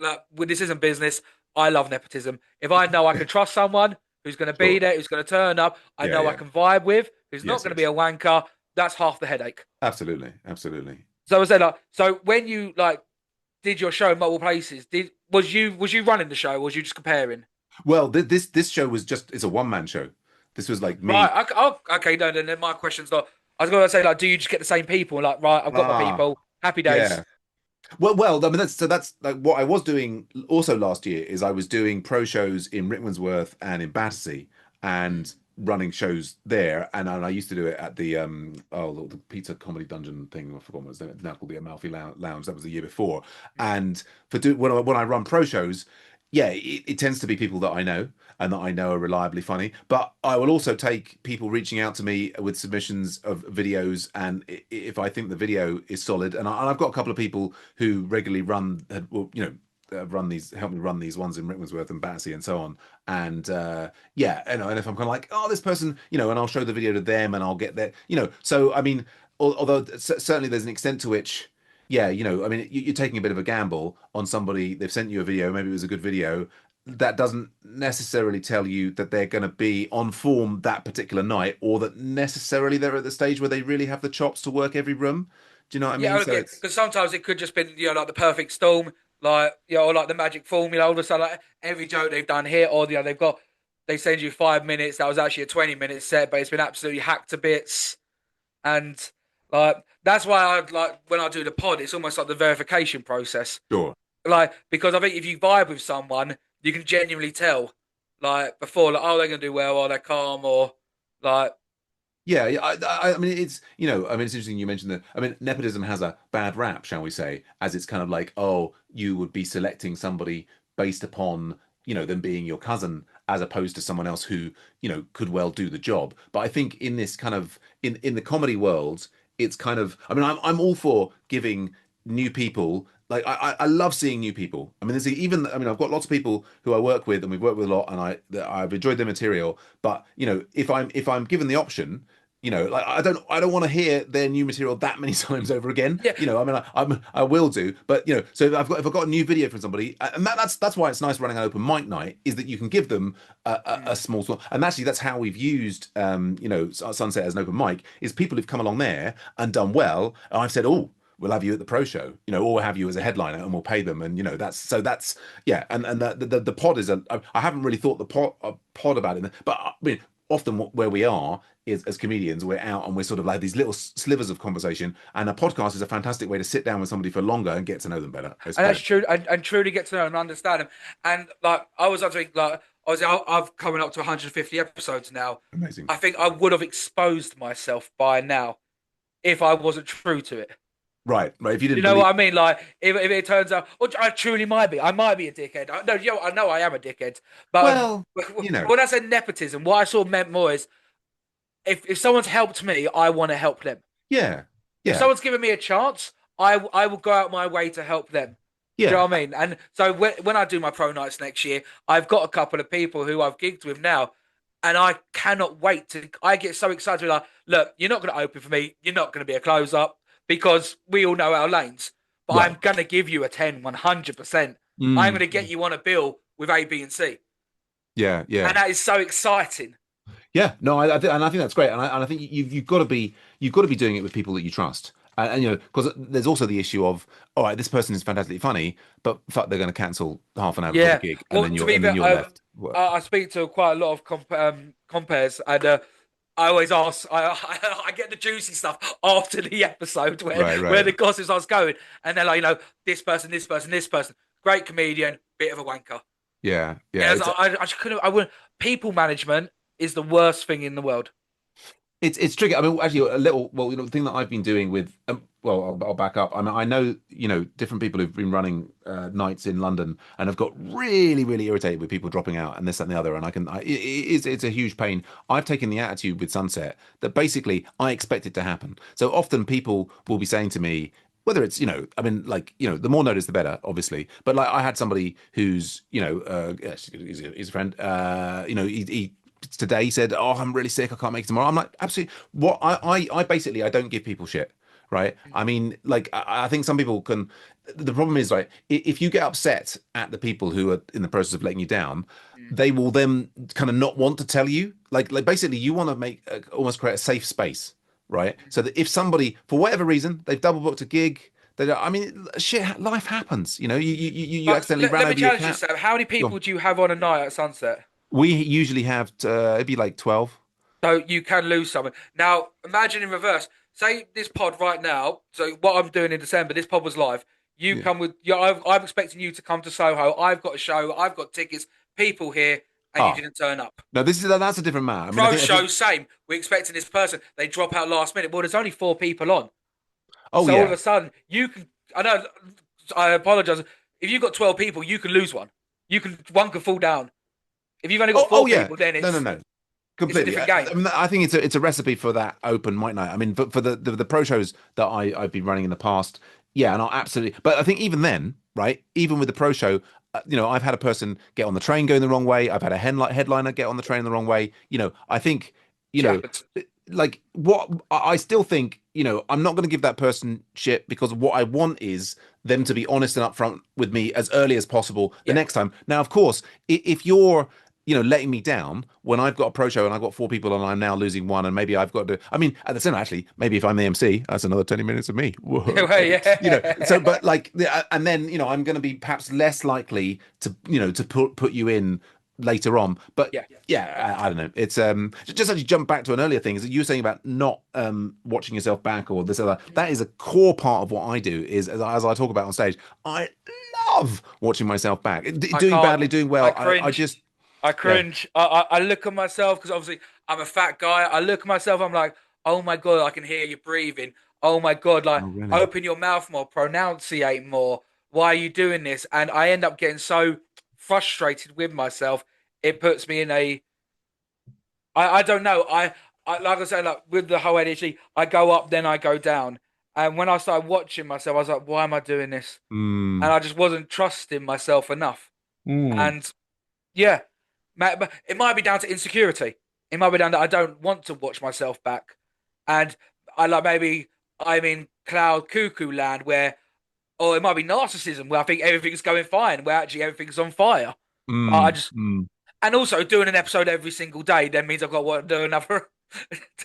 like, well, this isn't business. I love nepotism. If I know I can trust someone who's going to be Sure. there, who's going to turn up, I Yeah, know I yeah. can vibe with, who's not Yes, going to be yes. a wanker. That's half the headache. Absolutely. Absolutely. So I said like, so when you like did your show in multiple places, did was you running the show, or was you just comparing? Well, this show was just it's a one-man show. This was like me. Right. Okay. No. Then my question's not. I was going to say like, do you just get the same people? Like, right, I've got my Ah, people. Happy days. yeah. Well, I mean that's like what I was doing also last year is I was doing pro shows in Rickmansworth and in Battersea Mm. and running shows there, and I used to do it at the Pizza Comedy Dungeon thing. I forgot what it's now called the Amalfi Lounge. That was the year before, Mm. and when I run pro shows. yeah, it tends to be people that I know and that I know are reliably funny. But I will also take people reaching out to me with submissions of videos, and if I think the video is solid, and I've got a couple of people who regularly well, run these, help me run these ones in Rickmansworth and Battersea and so on. And yeah, and if I'm kind of like, oh, this person, and I'll show the video to them, and I'll get there, So I mean, although certainly there's an extent to which yeah, I mean, you're taking a bit of a gamble on somebody. They've sent you a video, maybe it was a good video. That doesn't necessarily tell you that they're going to be on form that particular night, or that necessarily they're at the stage where they really have the chops to work every room. Do you know what I Yeah, mean? So okay. it's Because sometimes it could just be like the perfect storm, like or like the magic formula. All of a sudden, like every joke they've done here, or they send you 5 minutes. That was actually a 20 minute set, but it's been absolutely hacked to bits. And like that's why I like when I do the pod, it's almost like the verification process. sure. Like because I think if you vibe with someone, you can genuinely tell, like before, like oh they're gonna do well, or they're calm, or like Yeah, yeah. I mean, I mean, it's interesting you mentioned that. I mean, nepotism has a bad rap, shall we say, as it's kind of like, oh, you would be selecting somebody based upon, them being your cousin, as opposed to someone else who, could well do the job. But I think in this kind of in the comedy world, it's kind of. I mean, I'm all for giving new people. Like I love seeing new people. I mean, I mean, I've got lots of people who I work with, and we've worked with a lot, and I've enjoyed their material. But if I'm given the option, like I don't want to hear their new material that many times over again. yeah. I mean, I will do, but so if I've got a new video from somebody, and that's why it's nice running an open mic night, is that you can give them a Mm. small, and actually that's how we've used Sunset as an open mic, is people who've come along there and done well, and I've said, oh, we'll have you at the pro show, or we'll have you as a headliner, and we'll pay them, and that's yeah, and the pod is I haven't really thought the pod about it, but I mean, often where we are is as comedians, we're out and we're sort of like these little slivers of conversation, and a podcast is a fantastic way to sit down with somebody for longer and get to know them better. It's And that's better. true, and truly get to know and understand them. And like I was, I think, like I've coming up to 150 episodes now. Amazing. I think I would have exposed myself by now if I wasn't true to it. Right, right. If you You didn't know believe, what I mean? Like if it turns out, or I truly might be, I might be a dickhead. No, I know I am a dickhead. But well, you know, when I said nepotism, what I saw meant more is if someone's helped me, I want to help them. yeah, If yeah, someone's given me a chance, I will go out my way to help them. Do you know yeah, what I mean? And so when I do my pro nights next year, I've got a couple of people who I've gigged with now, and I cannot wait to. I get so excited to be like, look, you're not going to open for me. You're not going to be a close up because we all know our lanes. But I'm right. going to give you a 10, 100%. I'm going Mm, to get you on a bill with A, B, and C. yeah, And yeah. that is so exciting. Yeah, no, and I think that's great, and I think you've got to be doing it with people that you trust, and because there's also the issue of, all right, this person is fantastically funny, but fuck, they're going to cancel half an hour before the Yeah. gig, and Well, then to you're be and then fair, you're left. Well, I speak to quite a lot of compares, and I always ask. I get the juicy stuff after the episode right, where right, the gossip starts going, and they're like, this person, this person, this person, great comedian, bit of a wanker. yeah, yeah. Yes, I just couldn't. I wouldn't. People management is the worst thing in the world. It's tricky. I mean, actually, a little. Well, the thing that I've been doing with, well, I'll back up. I mean, I know, different people who've been running nights in London and have got really, really irritated with people dropping out and this, that, and the other. And it's a huge pain. I've taken the attitude with Sunset that basically I expect it to happen. So often people will be saying to me, whether it's, I mean, like, the more notice, the better, obviously. But like, I had somebody who's, yes, he's a friend, he today said, "Oh, I'm really sick. I can't make it tomorrow." I'm like, absolutely. What I basically I don't give people shit, right? I mean, like I think some people can. The problem is, right, if you get upset at the people who are in the process of letting you down, Mm. they will then kind of not want to tell you. Like basically, you want to make almost create a safe space, right? So that if somebody, for whatever reason, they've double booked a gig. I mean, shit, life happens. You But accidentally ran let me over your challenge you, cat. Sam. How many Go on. people do you have on a night at Sunset? We usually have it'd be like 12. So you can lose someone. Now, imagine in reverse. Say this pod right now. So what I'm doing in December, this pod was live. You Yeah. come with. I'm expecting you to come to Soho. I've got a show. I've got tickets. People here, and you Ah, didn't turn up. no, that's a different matter. I mean, Pro I think, show, same. We're expecting this person. They drop out last minute. Well, there's only four people on. oh So all of yeah, a sudden, you can. I know. I apologize. If you've got 12 people, you can lose one. You can one could fall down. If you've only got Oh, oh four yeah. people, then No, no, no. it's a Completely. different I game. mean, I think it's a recipe for that open mic night. I mean, for the pro shows that I've been running in the past, yeah, and I'll absolutely. But I think even then, right, even with the pro show, I've had a person get on the train going the wrong way. I've had a headliner get on the train the wrong way. I think, you Shit know, happens. like what I still think, I'm not going to give that person shit because what I want is them to be honest and upfront with me as early as possible the Yeah, next time. Now, of course, if you're letting me down when I've got a pro show and I've got four people and I'm now losing one, and maybe I've got to, I mean, at the same time, actually, maybe if I'm the MC, that's another 20 minutes of me. Whoa, well, baby. So, yeah, but like, and then, I'm going to be perhaps less likely to put you in later on. But yeah. yeah, I don't know. It's just actually jump back to an earlier thing is that you were saying about not watching yourself back or this other. That is a core part of what I do is as I talk about on stage, I love watching myself back. I Doing can't. badly, doing I well. I cringe. just I yeah. cringe. I look at myself because obviously I'm a fat guy. I look at myself. I'm like, oh my god, I can hear you breathing. Oh my god, like Oh really? open your mouth more, pronunciate more. Why are you doing this? And I end up getting so frustrated with myself. It puts me in a. I don't know. I like I said, like with the whole ADHD, I go up, then I go down. And when I started watching myself, I was like, why am I doing this? And Mm, I just wasn't trusting myself enough. mm, And yeah, but it might be down to insecurity. It might be down to I don't want to watch myself back, and I like maybe I'm in cloud cuckoo land where, or it might be narcissism where I think everything's going fine, where actually everything's on fire. But I mm, just mm. and also doing an episode every single day then means I've got to do another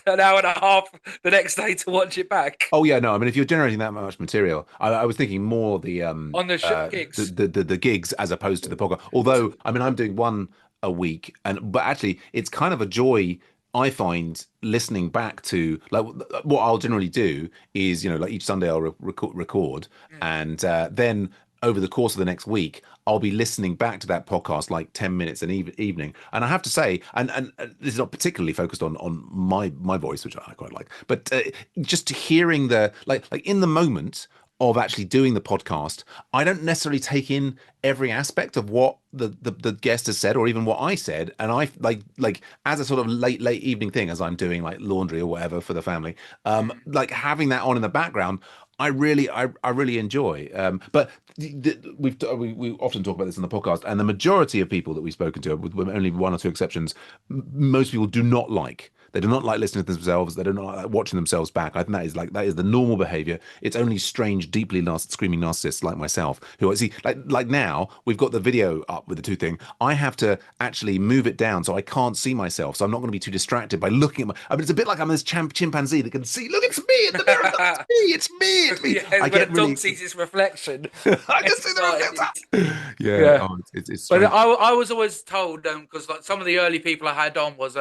an hour and a half the next day to watch it back Oh yeah, no. I mean, if you're generating that much material, I was thinking more on the gigs. the gigs as opposed to the podcast. Although, I mean, I'm doing one a week, and but actually, it's kind of a joy I find listening back to like what I'll generally do is like each Sunday I'll record, Mm. and then over the course of the next week I'll be listening back to that podcast like 10 minutes an evening. And I have to say, and this is not particularly focused on my voice, which I quite like, but just hearing the like in the moment of actually doing the podcast, I don't necessarily take in every aspect of what the guest has said or even what I said. And I like as a sort of late evening thing as I'm doing like laundry or whatever for the family, Mm. like having that on in the background, I really enjoy. But we often talk about this on the podcast, and the majority of people that we've spoken to, with only one or two exceptions, most people do not like. They do not like listening to themselves. They do not like watching themselves back. I think that is the normal behavior. It's only strange, deeply screaming narcissists like myself who I see like now we've got the video up with the two thing. I have to actually move it down so I can't see myself. So I'm not going to be too distracted by looking at my. I mean, it's a bit like I'm this chimpanzee that can see. Look, it's me in the mirror. Look, it's me. It's me. It's me. Yeah, I when a get dog really. sees its reflection, I can gets see the excited. reflector. Yeah. Yeah. Oh, it's But strange. I was always told because like some of the early people I had on was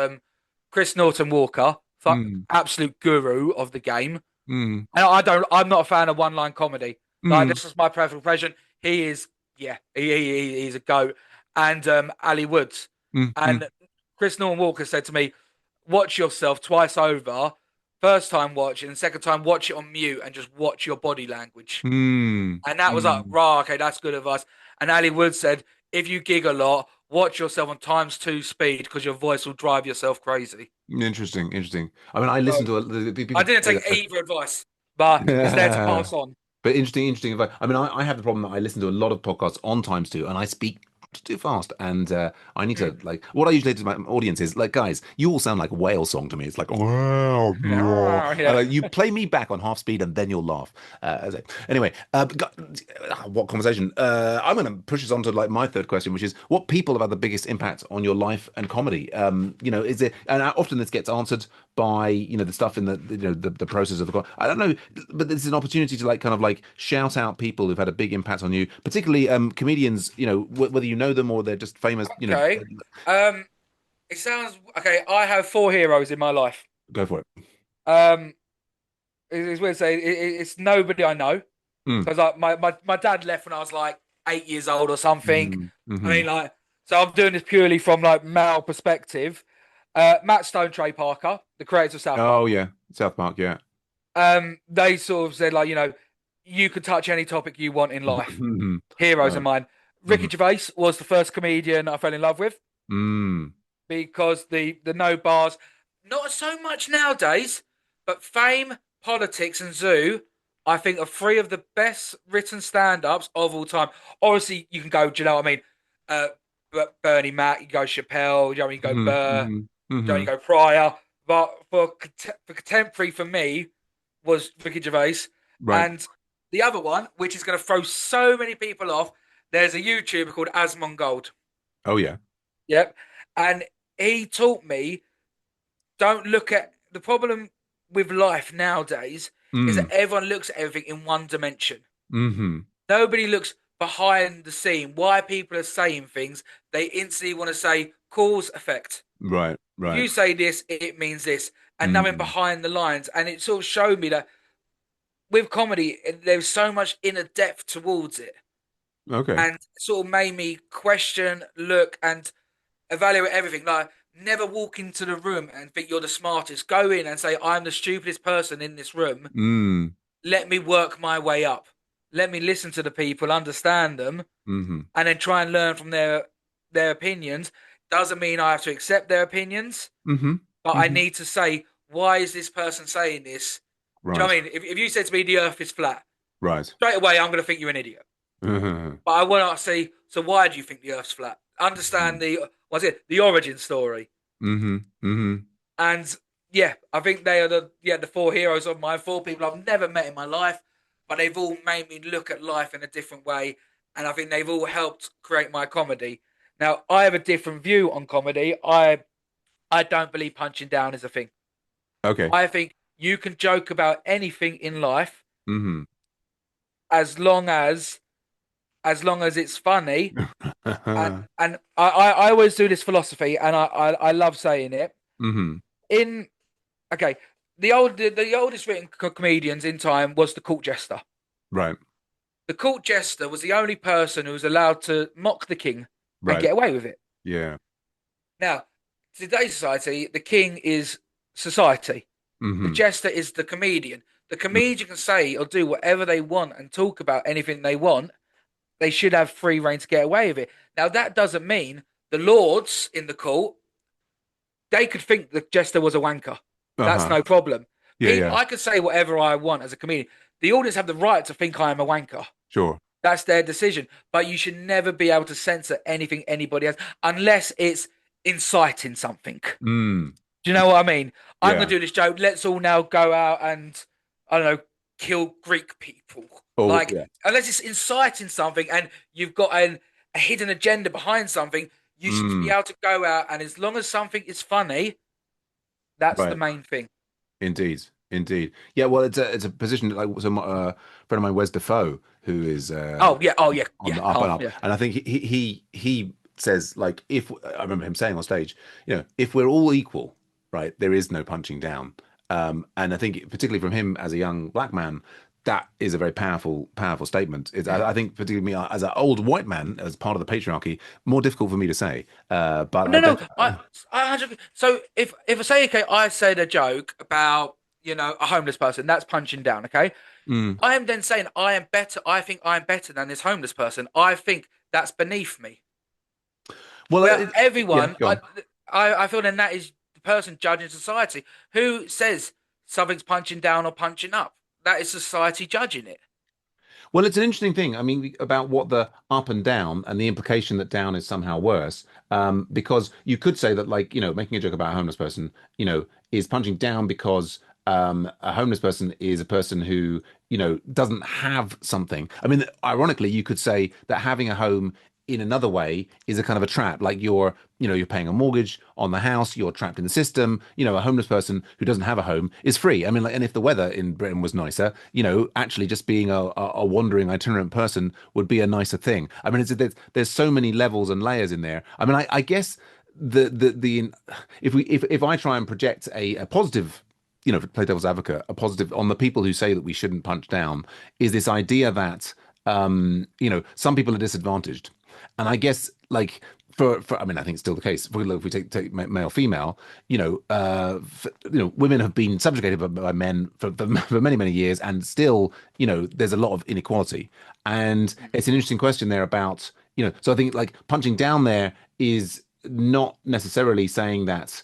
Chris Norton Walker, Mm, absolute guru of the game. mm, And I'm not a fan of one line comedy. Like mm, this is my personal impression. He is yeah, he's a goat. And Ali Woods. mm, mm, And Chris Norton Walker said to me, watch yourself twice over. First time watch and second time watch it on mute and just watch your body language. mm, And that was like, mm. right, okay, that's good advice. And Ali Wood said, if you gig a lot, watch yourself on times two speed because your voice will drive yourself crazy. Interesting, interesting. I mean, I listen So to the I people didn't say take that. either advice, but it's there to But pass on. interesting advice. I mean, I have the problem that I listen to a lot of podcasts on times two, and I speak too fast, and I need to Mm. like what I usually do to my audience is like, guys, you all sound like a whale song to me. It's like wow, wow. And Yeah. like, you play me back on half speed, and then you'll laugh. Anyway, what conversation? I'm going to push us on to like my third question, which is what people have had the biggest impact on your life and comedy. Is it? And often this gets answered by the stuff in the process of the. I don't know, but there's an opportunity to like kind of like shout out people who've had a big impact on you, particularly comedians. Whether you know them or they're just famous. Okay. Um, it sounds okay. I have four heroes in my life. Go for it. Um, it's weird to say it's nobody I know Mm, because like my dad left when I was like 8 years old or something. mm, I hmm. mean, like, so I'm doing this purely from like male perspective. Matt Stone, Trey Parker, the creators of South Park. Oh yeah, South Park. Yeah. They sort of said like, you could touch any topic you want in life. Mhm. Heroes of Right. mine. Ricky Gervais was the first comedian I fell in love with Mm. because the no bars, not so much nowadays, but Fame, Politics, and Zoo, I think are three of the best written stand-ups of all time. Obviously, you can go, do you know what I mean? Uh, Bernie Mac, you go Chappelle, you know, you go Mm-hmm. Burr, Mm-hmm. you know, you Mm-hmm. go Pryor. But for contemporary for me was Ricky Gervais, Right. and the other one, which is going to throw so many people off. There's a YouTuber called Asmon Gold. Oh yeah. Yep. And he taught me don't look at the problem with life nowadays is that Mm. everyone looks at everything in one dimension. Mm-hmm. Nobody looks behind the scene. Why people are saying things, they instantly want to say cause effect. Right. If Right. you say this, it means this, and nothing Mm. behind the lines. And it sort of showed me that with comedy, there's so much inner depth towards it, Okay. and sort of made me question, look, and evaluate everything. Like, never walk into the room and think you're the smartest. Go in and say, I'm the stupidest person in this room. Mm. Let me work my way up. Let me listen to the people, understand them, Mm-hmm. and then try and learn from their opinions. Doesn't mean I have to accept their opinions, Mm-hmm. but I Mm-hmm. need to say, why is this person saying this? Do you know Right. what I mean? If you said to me the earth is flat, Right. straight away I'm going to think you're an idiot. Mm-hmm. But I want to say, so why do you think the earth's flat? Understand the what's it? The origin story. Mm-hmm. Mm-hmm. And yeah, I think they are the four heroes of mine, four people I've never met in my life, but they've all made me look at life in a different way, and I think they've all helped create my comedy. Now, I have a different view on comedy. I don't believe punching down is a thing. Okay. I think you can joke about anything in life Mm-hmm. as long as it's funny. And I always do this philosophy, and I love saying it. Mm-hmm. In okay, the oldest written comedians in time was the court jester. Right. The court jester was the only person who was allowed to mock the king and Right. get away with it. Yeah. Now, today's society, the king is society. The Mm-hmm. jester is the comedian. The comedian can say or do whatever they want and talk about anything they want. They should have free reign to get away with it. Now, that doesn't mean the lords in the court, they could think the jester was a wanker. That's Uh-huh. no problem. Yeah, People, yeah. I could say whatever I want as a comedian. The audience have the right to think I am a wanker. Sure. That's their decision. But you should never be able to censor anything anybody has unless it's inciting something. Mm. Do you know what I mean? I'm going Yeah. to do this joke. Let's all now go out and, I don't know, kill Greek people. Oh, Like, yeah. unless it's inciting something and you've got a hidden agenda behind something, you should be Mm. able to go out. And as long as something is funny, that's the Right. main thing. Indeed. Indeed. Yeah, well, it's a position like so my friend of mine, Wes Defoe, who is Oh yeah, on yeah, the up and oh up. yeah. And I think he says like if I remember him saying on stage, if we're all equal, right, there is no punching down. And I think particularly from him as a young black man, that is a very powerful statement. I think particularly me as an old white man, as part of the patriarchy, more difficult for me to say. But I No, no. definitely. So if I say okay, I said a joke about a homeless person, that's punching down. Okay, I am then saying I am better. I think I am better than this homeless person. I think that's beneath me. Well, Well, yeah, everyone, go on. I feel then that is the person judging society. Who says something's punching down or punching up? That is society judging it. Well, it's an interesting thing. I mean, about what the up and down and the implication that down is somehow worse. Because you could say that, like, making a joke about a homeless person, is punching down because a homeless person is a person who, doesn't have something. I mean, ironically, you could say that having a home in another way is a kind of a trap. Like you're paying a mortgage on the house, you're trapped in the system. A homeless person who doesn't have a home is free. I mean, like, and if the weather in Britain was nicer, actually just being a wandering itinerant person would be a nicer thing. I mean, there's so many levels and layers in there. I mean, I guess the if I try and project a positive, to play devil's advocate, a positive on the people who say that we shouldn't punch down, is this idea that some people are disadvantaged. And I guess like I mean, I think it's still the case. If we take male female, women have been subjugated by men for many many years, and still, there's a lot of inequality. And it's an interesting question there about So I think like punching down there is not necessarily saying that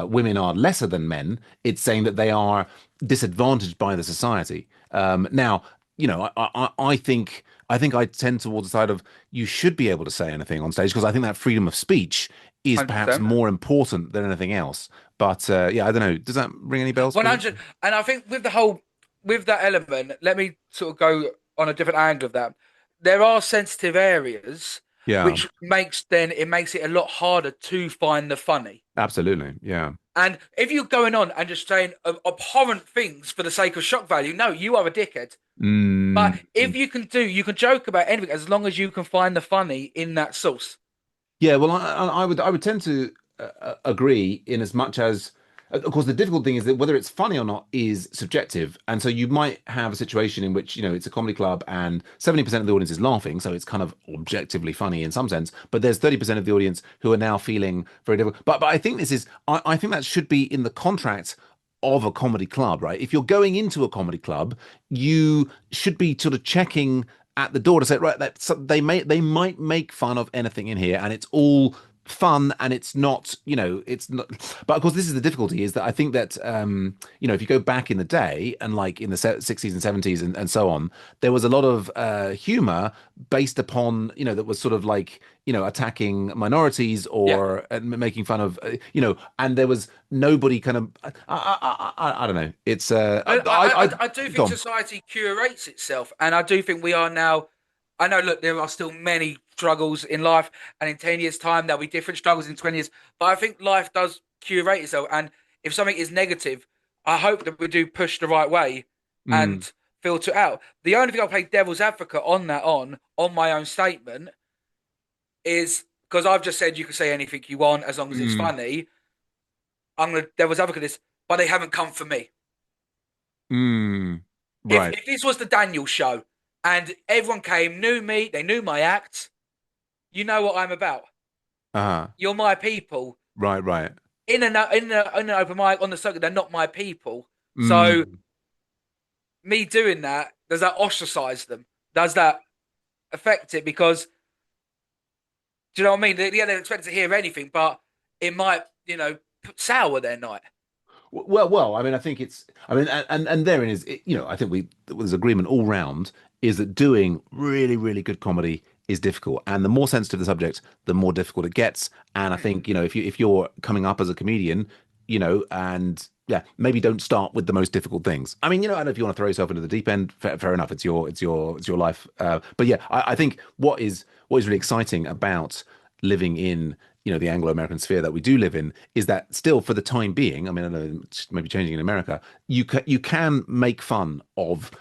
women are lesser than men. It's saying that they are disadvantaged by the society. Now, I think I tend towards the side of you should be able to say anything on stage because I think that freedom of speech is perhaps 100%. more important than anything else. But yeah, I don't know. Does that ring any bells for you? 100. And I think with that element, let me sort of go on a different angle of that. There are sensitive areas Yeah, which makes it a lot harder to find the funny. absolutely. Yeah. And if you're going on and just saying abhorrent things for the sake of shock value, no, you are a dickhead. But Mm. if you can joke about anything as long as you can find the funny in that source. Yeah, well, I would tend to agree in as much as, of course, the difficult thing is that whether it's funny or not is subjective, and so you might have a situation in which it's a comedy club and 70% of the audience is laughing, so it's kind of objectively funny in some sense, but there's 30% of the audience who are now feeling very difficult. But I think I think that should be in the contract of a comedy club, right? If you're going into a comedy club, you should be sort of checking at the door to say, right, that so they might make fun of anything in here, and it's all fun, and it's not. But of course, this is the difficulty: is that I think that if you go back in the day and like in the 60s and 70s and so on, there was a lot of humor based upon that was sort of like attacking minorities Yeah. or making fun of and there was nobody kind of I don't know. It's I do go think on. society curates itself, and I do think we are now. I know, look, there are still many struggles in life, and in 10 years' time, there'll be different struggles in 20 years. But I think life does curate itself, and if something is negative, I hope that we do push the right way Mm, and filter out. The only thing I'll play devil's advocate on on my own statement is because I've just said you can say anything you want as long as it's mm, funny. I'm gonna devil's advocate this, but they haven't come for me. mm. If Right. if this was the Daniel show and everyone came, knew me, they knew my act, you know what I'm about. Uh-huh. You're my people. Right, right. In an open mic on the circuit, they're not my people. So Mm, me doing that, does that ostracize them? Does that affect it? Because do you know what I mean? Yeah, they're expected to hear anything, but it might, sour their night. well, I mean, I think I mean, and therein is, I think there's agreement all round is that doing really, really good comedy is difficult, and the more sensitive the subject, the more difficult it gets. And I Mm. think, if you're coming up as a comedian, and yeah, maybe don't start with the most difficult things. I mean, I don't know if you want to throw yourself into the deep end, fair enough. It's your life. But yeah, I think what is really exciting about living in the Anglo-American sphere that we do live in is that still for the time being, I mean, I know it's maybe changing in America, you can make fun of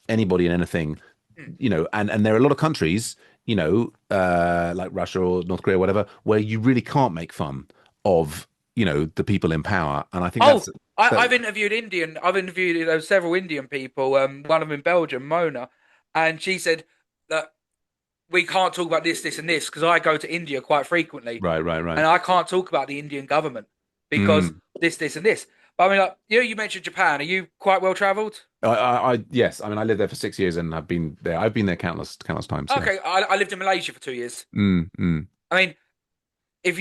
anybody and anything, Mm. and there are a lot of countries, like Russia or North Korea, or whatever, where you really can't make fun of the people in power, and I think Oh, that. I've interviewed several Indian people. One of them in Belgium, Mona, and she said that we can't talk about this, this, and this because I go to India quite frequently, Right, right, right. and I can't talk about the Indian government because Mm. this, and this. But I mean, like you mentioned Japan. Are you quite well travelled? Yes, I mean, I lived there for 6 years and I've been there countless times. Yeah. Okay, I lived in Malaysia for 2 years. Mm, mm, I mean, if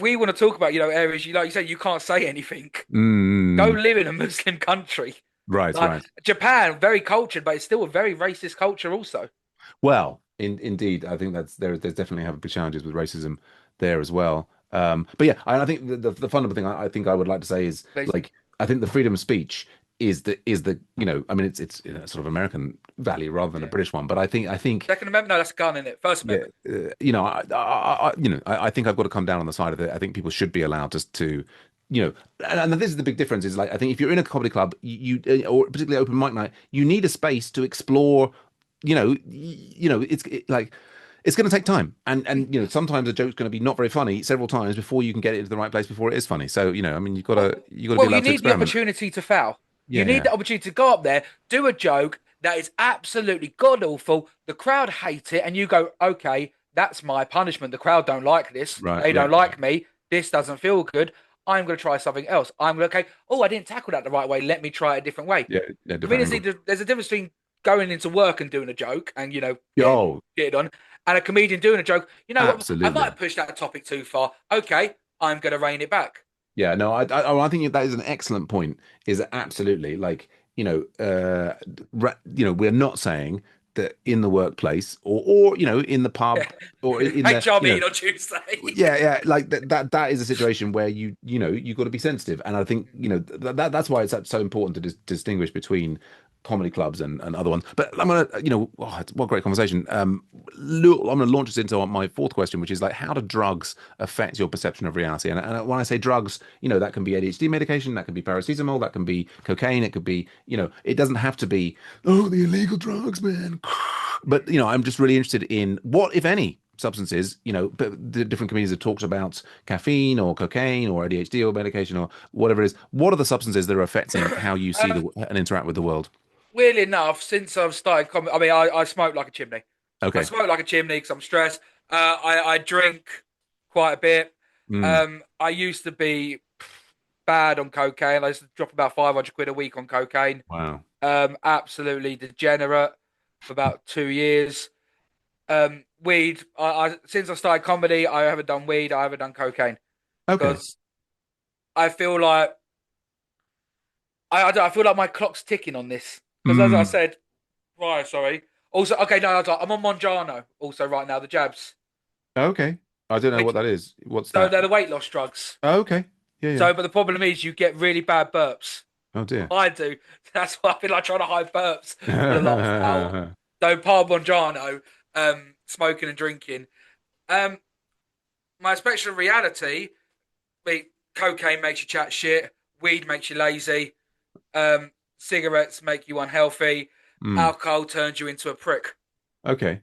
we want to talk about areas you like you said you can't say anything, go mm. live in a Muslim country. Right, Like right. Japan, very cultured, but it's still a very racist culture also. Well, indeed, I think there's definitely have big challenges with racism there as well. But yeah, I think the fundamental thing I think I would like to say is Please. like I think the freedom of speech is the I mean it's sort of American value rather than a Yeah. British one. But I think Second Amendment? No, that's a gun in it. First yeah, Amendment. I think I've got to come down on the side of it. I think people should be allowed just to, and this is the big difference is like, I think if you're in a comedy club, or particularly open mic night, you need a space to explore, like, it's going to take time. And, sometimes a joke's going to be not very funny several times before you can get it into the right place before it is funny. So, I mean, you got to be Well, you allowed to need the experiment. opportunity to foul. You Yeah, need yeah. the opportunity to go up there, do a joke that is absolutely god awful. The crowd hate it, and you go, okay, that's my punishment. The crowd don't like this. Right. They Yeah. don't like me. This doesn't feel good. I'm going to try something else. I'm going to, okay, oh, I didn't tackle that the right way. Let me try it a different way. Yeah. Yeah. Different Comedians angle. there's a difference between going into work and doing a joke and getting Oh, shitted on, and a comedian doing a joke. You know what? I might absolutely. have pushed that topic too far. Okay, I'm going to rein it back. Yeah, no, I think that is an excellent point. Is absolutely like, we're not saying that in the workplace or in the pub or in the, HR meeting on Tuesday. yeah, like that is a situation where you got to be sensitive, and I think that's why it's so important to distinguish between comedy clubs and other ones. But I'm gonna, what a great conversation. Look, I'm gonna launch us into my fourth question, which is like, how do drugs affect your perception of reality? And when I say drugs, that can be ADHD medication, that can be paracetamol, that can be cocaine, it could be, it doesn't have to be, oh, the illegal drugs, man. But I'm just really interested in what, if any, substances, but the different communities have talked about caffeine or cocaine or ADHD or medication or whatever it is. What are the substances that are affecting how you see um, and interact with the world? Weirdly enough, since I've started comedy, I mean, I smoke like a chimney. I Okay. smoke like a chimney because I'm stressed. I drink quite a bit. Mm, I used to be bad on cocaine. I used to drop about 500 quid a week on cocaine. wow. Absolutely degenerate for about 2 years. Weed. Since I started comedy, I haven't done weed. I haven't done cocaine Okay. because I feel like I feel like my clock's ticking on this. Because as I Mm, said, right, sorry. Also, okay, no, I'm on Monjaro also right now. The jabs, okay. I don't know what which that is. What's so that? they're the weight loss drugs. Oh, okay. Yeah, yeah. So, but the problem is you get really bad burps. Oh dear. I do. That's why I've been like trying to hide burps for the last hour. So, part Monjaro, smoking and drinking. Um, my spectrum of reality, cocaine makes you chat shit, weed makes you lazy, cigarettes make you unhealthy, Mm, alcohol turns you into a prick. okay.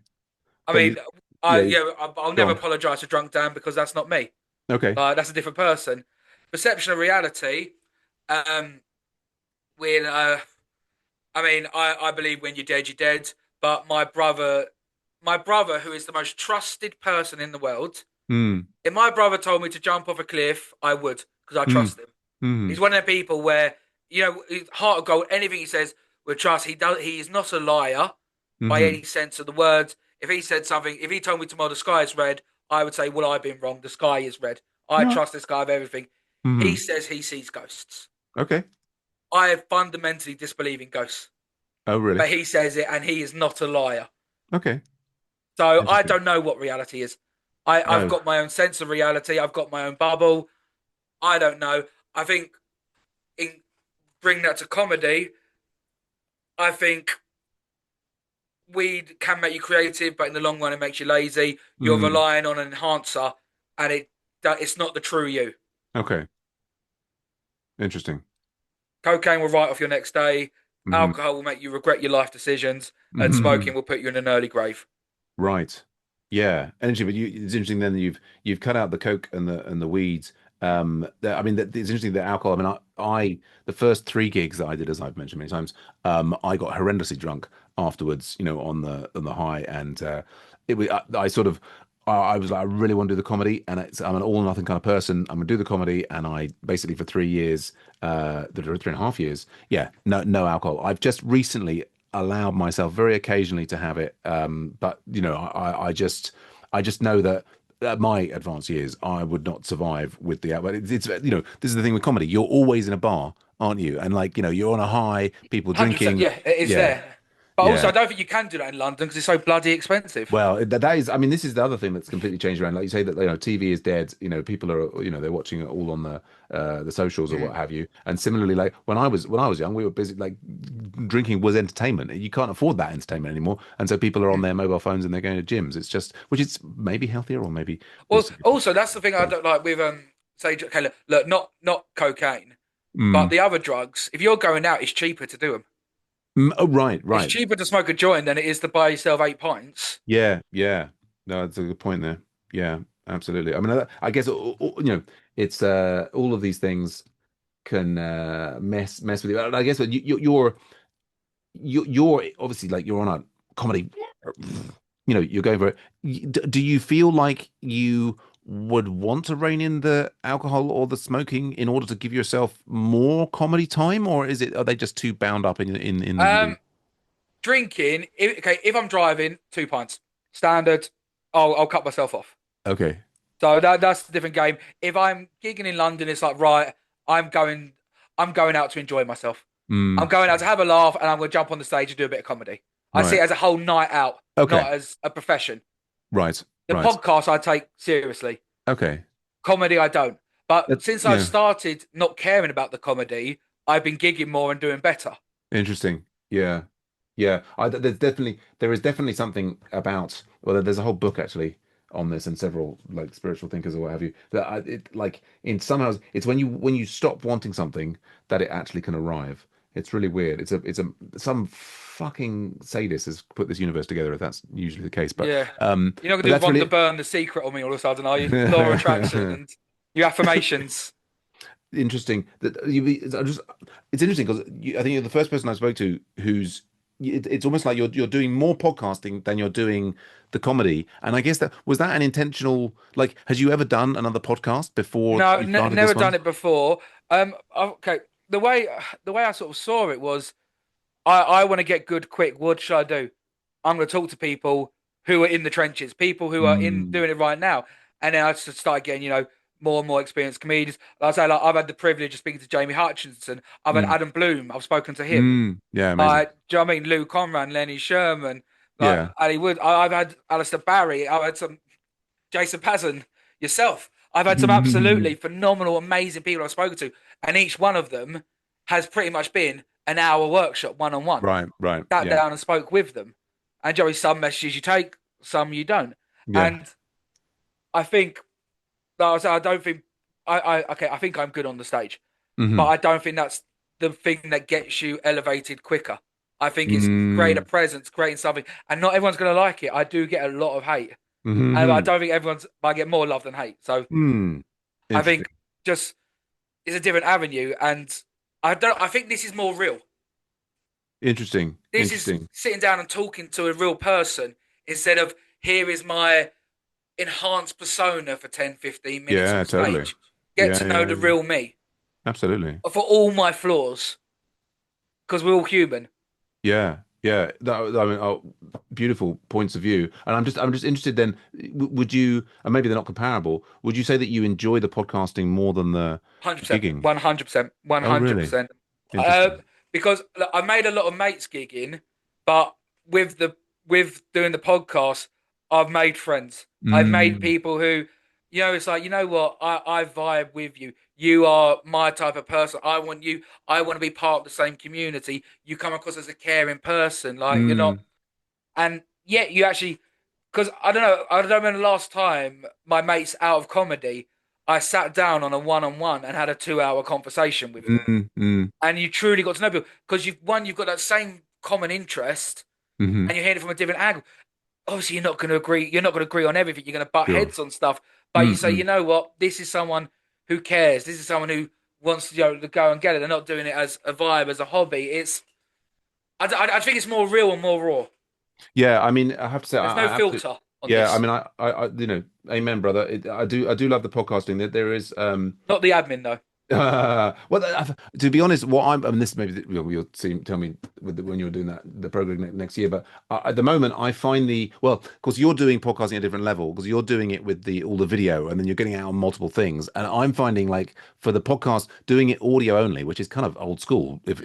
I But mean, yeah, you, I'll go never on. apologize to drunk Dan because that's not me. Okay. That's a different person. Perception of reality. Um, when I mean, I believe when you're dead, you're dead. But my brother, who is the most trusted person in the world, Mm, if my brother told me to jump off a cliff, I would because I mm, trust him. mm, He's one of the people where heart of gold. Anything he says, we trust. He does. He is not a liar by mm. any sense of the word. If he said something, if he told me tomorrow the sky is red, I would say, well, I've been wrong. The sky is red. I Yeah. trust this guy of everything. He Mm. says he sees ghosts. Okay. I fundamentally disbelieve in ghosts, Oh, really? but he says it, and he is not a liar. Okay. So I Interesting. don't know what reality is. I've Oh. got my own sense of reality. I've got my own bubble. I don't know. I think in bring that to comedy, I think weed can make you creative, but in the long run, it makes you lazy. You're Mm. relying on an enhancer, and it's not the true you. Okay. Interesting. Cocaine will write off your next day. Hmm. Alcohol will make you regret your life decisions, and Hmm. smoking will put you in an early grave. Right. Yeah. Interesting. But it's interesting then that you've cut out the coke and the weeds. I mean, it's interesting that alcohol. I mean, the first three gigs that I did, as I've mentioned many times, I got horrendously drunk afterwards. On the high, and I sort of. I was like, I really want to do the comedy, and I'm an all or nothing kind of person. I'm gonna do the comedy, and I basically for 3 years, 3.5 years, yeah, no alcohol. I've just recently allowed myself very occasionally to have it. But I just know that at my advanced years, I would not survive with the. But this is the thing with comedy. You're always in a bar, aren't you? And like you're on a high, people 100%, drinking. yeah, it is Yeah, there. But also, yeah. I don't think you can do that in London because it's so bloody expensive. Well, that is, I mean, this is the other thing that's completely changed around. Like you say that, TV is dead. People are, they're watching it all on the socials or what Mm. have you. And similarly, like when I was young, we were busy, like drinking was entertainment. You can't afford that entertainment anymore, and so people are on Mm. their mobile phones and they're going to gyms. It's just, which is maybe healthier or maybe Well, also. also that's the thing I don't like with say okay, look, not cocaine, but Mm. the other drugs. If you're going out, it's cheaper to do them. Oh, right, It's right. cheaper to smoke a joint than it is to buy yourself 8 pints. Yeah, yeah. No, that's a good point there. Yeah, absolutely. I mean, I guess it's all of these things can mess with you. And I guess what you're obviously like you're on a comedy, you're going for it. Do you feel like you would want to rein in the alcohol or the smoking in order to give yourself more comedy time, or are they just too bound up in the you? Um, drinking. If I'm driving, 2 pints, standard. I'll cut myself off. Okay. So that's a different game. If I'm gigging in London, it's like right, I'm going, I'm going out to enjoy myself. I'm Mm, going out to have a laugh, and I'm going to jump on the stage and do a bit of comedy. I see right. it as a whole night out, Okay. not as a profession. Right. The Right. podcast I take seriously. Okay. Comedy I don't. But since I've Yeah. started not caring about the comedy, I've been gigging more and doing better. Interesting. Yeah. Yeah. There is definitely something about, well, there's a whole book actually on this and several like spiritual thinkers or what have you that it like in somehow it's when you stop wanting something that it actually can arrive. It's really weird. It's a some fucking sadist has put this universe together if that's usually the case. Yeah. You're not But going to that's want to really burn the secret on me all of a sudden, are you? Law of attraction and your affirmations. interesting that I just it's interesting because I think you're the first person I spoke to who's it's almost like you're doing more podcasting than you're doing the comedy. And I guess that was that an intentional like has you ever done another podcast before No, you started this never done one? it before. Okay. The way I sort of saw it was I want to get good quick. What should I do? I'm going to talk to people who are in the trenches, people who are in Mm, doing it right now, and then I just started getting more and more experienced comedians. Like I say, like I've had the privilege of speaking to Jamie Hutchinson. I've had mm, Adam Bloom. I've spoken to him. yeah, amazing. Do you know what I mean? Lou Conran, Lenny Sherman, like Yeah. Ali Wood. I've had Alistair Barry. I've had some Jason Pazin, yourself. I've had some absolutely phenomenal, amazing people I've spoken to, and each one of them has pretty much been an hour workshop one on one. Right, right. Sat Yeah. down and spoke with them. And Joey, some messages you take, some you don't. Yeah. And I think I don't think okay, I think I'm good on the stage, but Hmm. I don't think that's the thing that gets you elevated quicker. I think it's create a Mm, presence, creating something, and not everyone's going to like it. I do get a lot of hate, and I hmm. don't think I get more love than hate. So Hmm. I Interesting. think just it's a different avenue, and I think this is more real. Interesting. This is Interesting. sitting down and talking to a real person instead of here is my enhanced persona for 10, 15 minutes Yeah, on totally. stage. Get Yeah, to know yeah, the yeah. real me Absolutely. for all my flaws because we're all human. Yeah, yeah. I mean, oh, beautiful points of view. And I'm just interested. Then, would you? And maybe they're not comparable. Would you say that you enjoy the podcasting more than the 100%, gigging? 100%, Oh, really? 100%. Uh, Interesting. because look, I made a lot of mates gigging, but with the with doing the podcast, I've made friends. I've made Mm, people who, it's like, you know what, I vibe with you. You are my type of person. I want you. I want to be part of the same community. You come across as a caring person. Like you're not, mm, and yet you actually, because I don't know. I don't remember the last time my mates out of comedy. I sat down on a one-on-one and had a 2-hour conversation with them, mm, and you truly got to know people because you've got that same common interest, mm-hmm. and you're hearing it from a different angle. Obviously, you're not going to agree. You're not going to agree on everything. You're going to butt Sure. heads on stuff, but you say, you Mm-mm. know what? This is someone who cares. This is someone who wants to, to go and get it. They're not doing it as a vibe, as a hobby. I think it's more real and more raw. Yeah, I mean, I have to say, There's no I absolutely. filter on Yeah, I this. mean, amen, brother. I do love the podcasting. There is, Not the admin though. well, to be honest, I mean, this maybe you'll see, tell me when you're doing that the program next year. But at the moment, I find of course, you're doing podcasting at a different level because you're doing it with the all the video, and then you're getting it out on multiple things. And I'm finding like for the podcast, doing it audio only, which is kind of old school if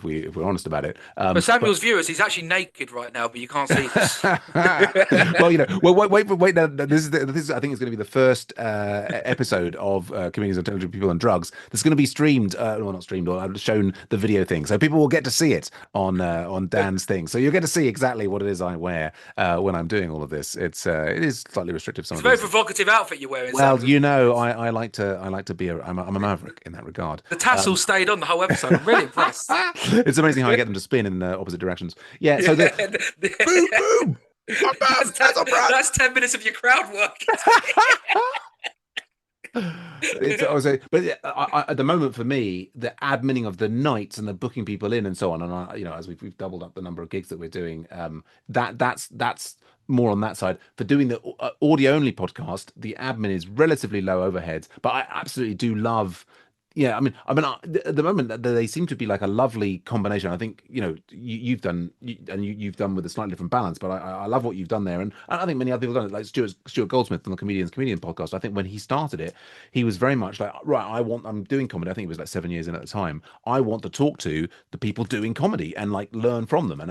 we're honest about it. For But Samuel's viewers, he's actually naked right now, but you can't see this. well, well, wait. This is I think it's going to be the first episode of Comedians Intelligent People and Drugs. That's going to be streamed, well, not streamed, or I've shown the video thing, so people will get to see it on Dan's thing. So you'll get to see exactly what it is I wear when I'm doing all of this. It is slightly restrictive some It's of a very these. provocative outfit you're wearing, Well, Samuel. I like to be I'm a maverick in that regard. The tassel stayed on the whole episode. I'm really impressed. It's amazing how I get them to spin in the opposite directions. Yeah. So Yeah, the boom boom. I'm that's, bad. That's a brand. that's 10 minutes of your crowd work. It's I was saying, but yeah, at the moment for me, the adminning of the nights and the booking people in and so on, and as we've doubled up the number of gigs that we're doing, that's more on that side. For doing the audio only podcast, the admin is relatively low overhead, but I absolutely do love. Yeah, at the moment they seem to be like a lovely combination. I think you've done you've done with a slightly different balance, but I love what you've done there, and I think many other people have done it. Like Stuart Goldsmith on the Comedian podcast. I think when he started it, he was very much like, right, I'm doing comedy. I think it was like 7 years in at the time. I want to talk to the people doing comedy and like learn from them. And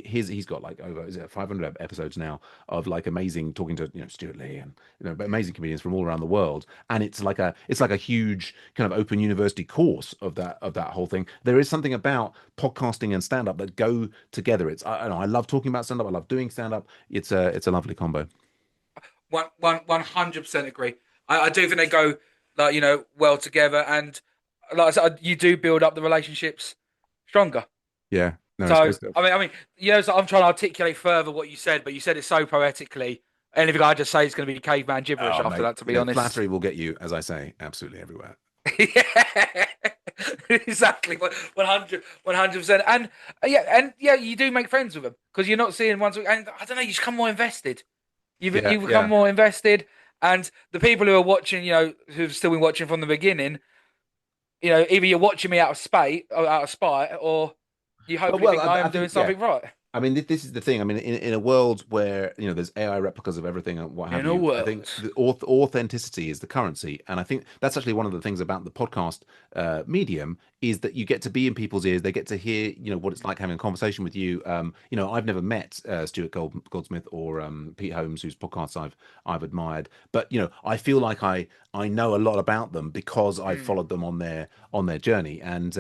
he's got like over, is it 500 episodes now of like amazing talking to Stuart Lee and amazing comedians from all around the world. And it's like a huge kind of open university course of that whole thing. There is something about podcasting and stand up that go together. I love talking about stand up. I love doing stand up. It's a lovely combo. 100% agree. I do think they go like well together, and like I said, you do build up the relationships stronger. Yeah, no, it's great So stuff. so I'm trying to articulate further what you said, but you said it so poetically. Anything I just say is going to be caveman gibberish Oh, after mate, that, to be honest. flattery will get you, as I say, absolutely everywhere. Yeah, exactly. 100%. And yeah, you do make friends with them because you're not seeing once. And I don't know, you just become more invested. Yeah, You become yeah. more invested, and the people who are watching, who've still been watching from the beginning, either you're watching me out of spite, or you hopefully Well, think I I am doing think, yeah. something right I mean, this is the thing. I mean, in a world where there's AI replicas of everything and what have in a you, I think world. the authenticity is the currency, and I think that's actually one of the things about the podcast medium is that you get to be in people's ears. They get to hear, what it's like having a conversation with you. I've never met Stuart Goldsmith or Pete Holmes, whose podcasts I've admired, but I feel like I know a lot about them because I've Mm. followed them on their journey, and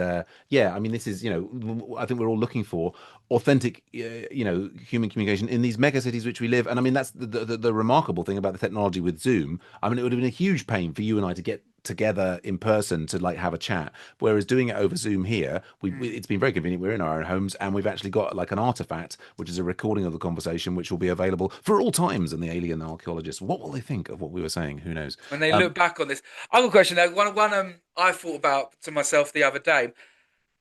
yeah, I mean, this is I think we're all looking for authentic, human communication in these mega cities which we live. And I mean, that's the remarkable thing about the technology with Zoom. I mean, it would have been a huge pain for you and I to get together in person to like have a chat. Whereas doing it over Zoom here, Mm. it's been very convenient. We're in our own homes and we've actually got like an artifact, which is a recording of the conversation, which will be available for all times. And the alien archaeologists, what will they think of what we were saying? Who knows? When they Um, look back on this, I have a question. One I thought about to myself the other day.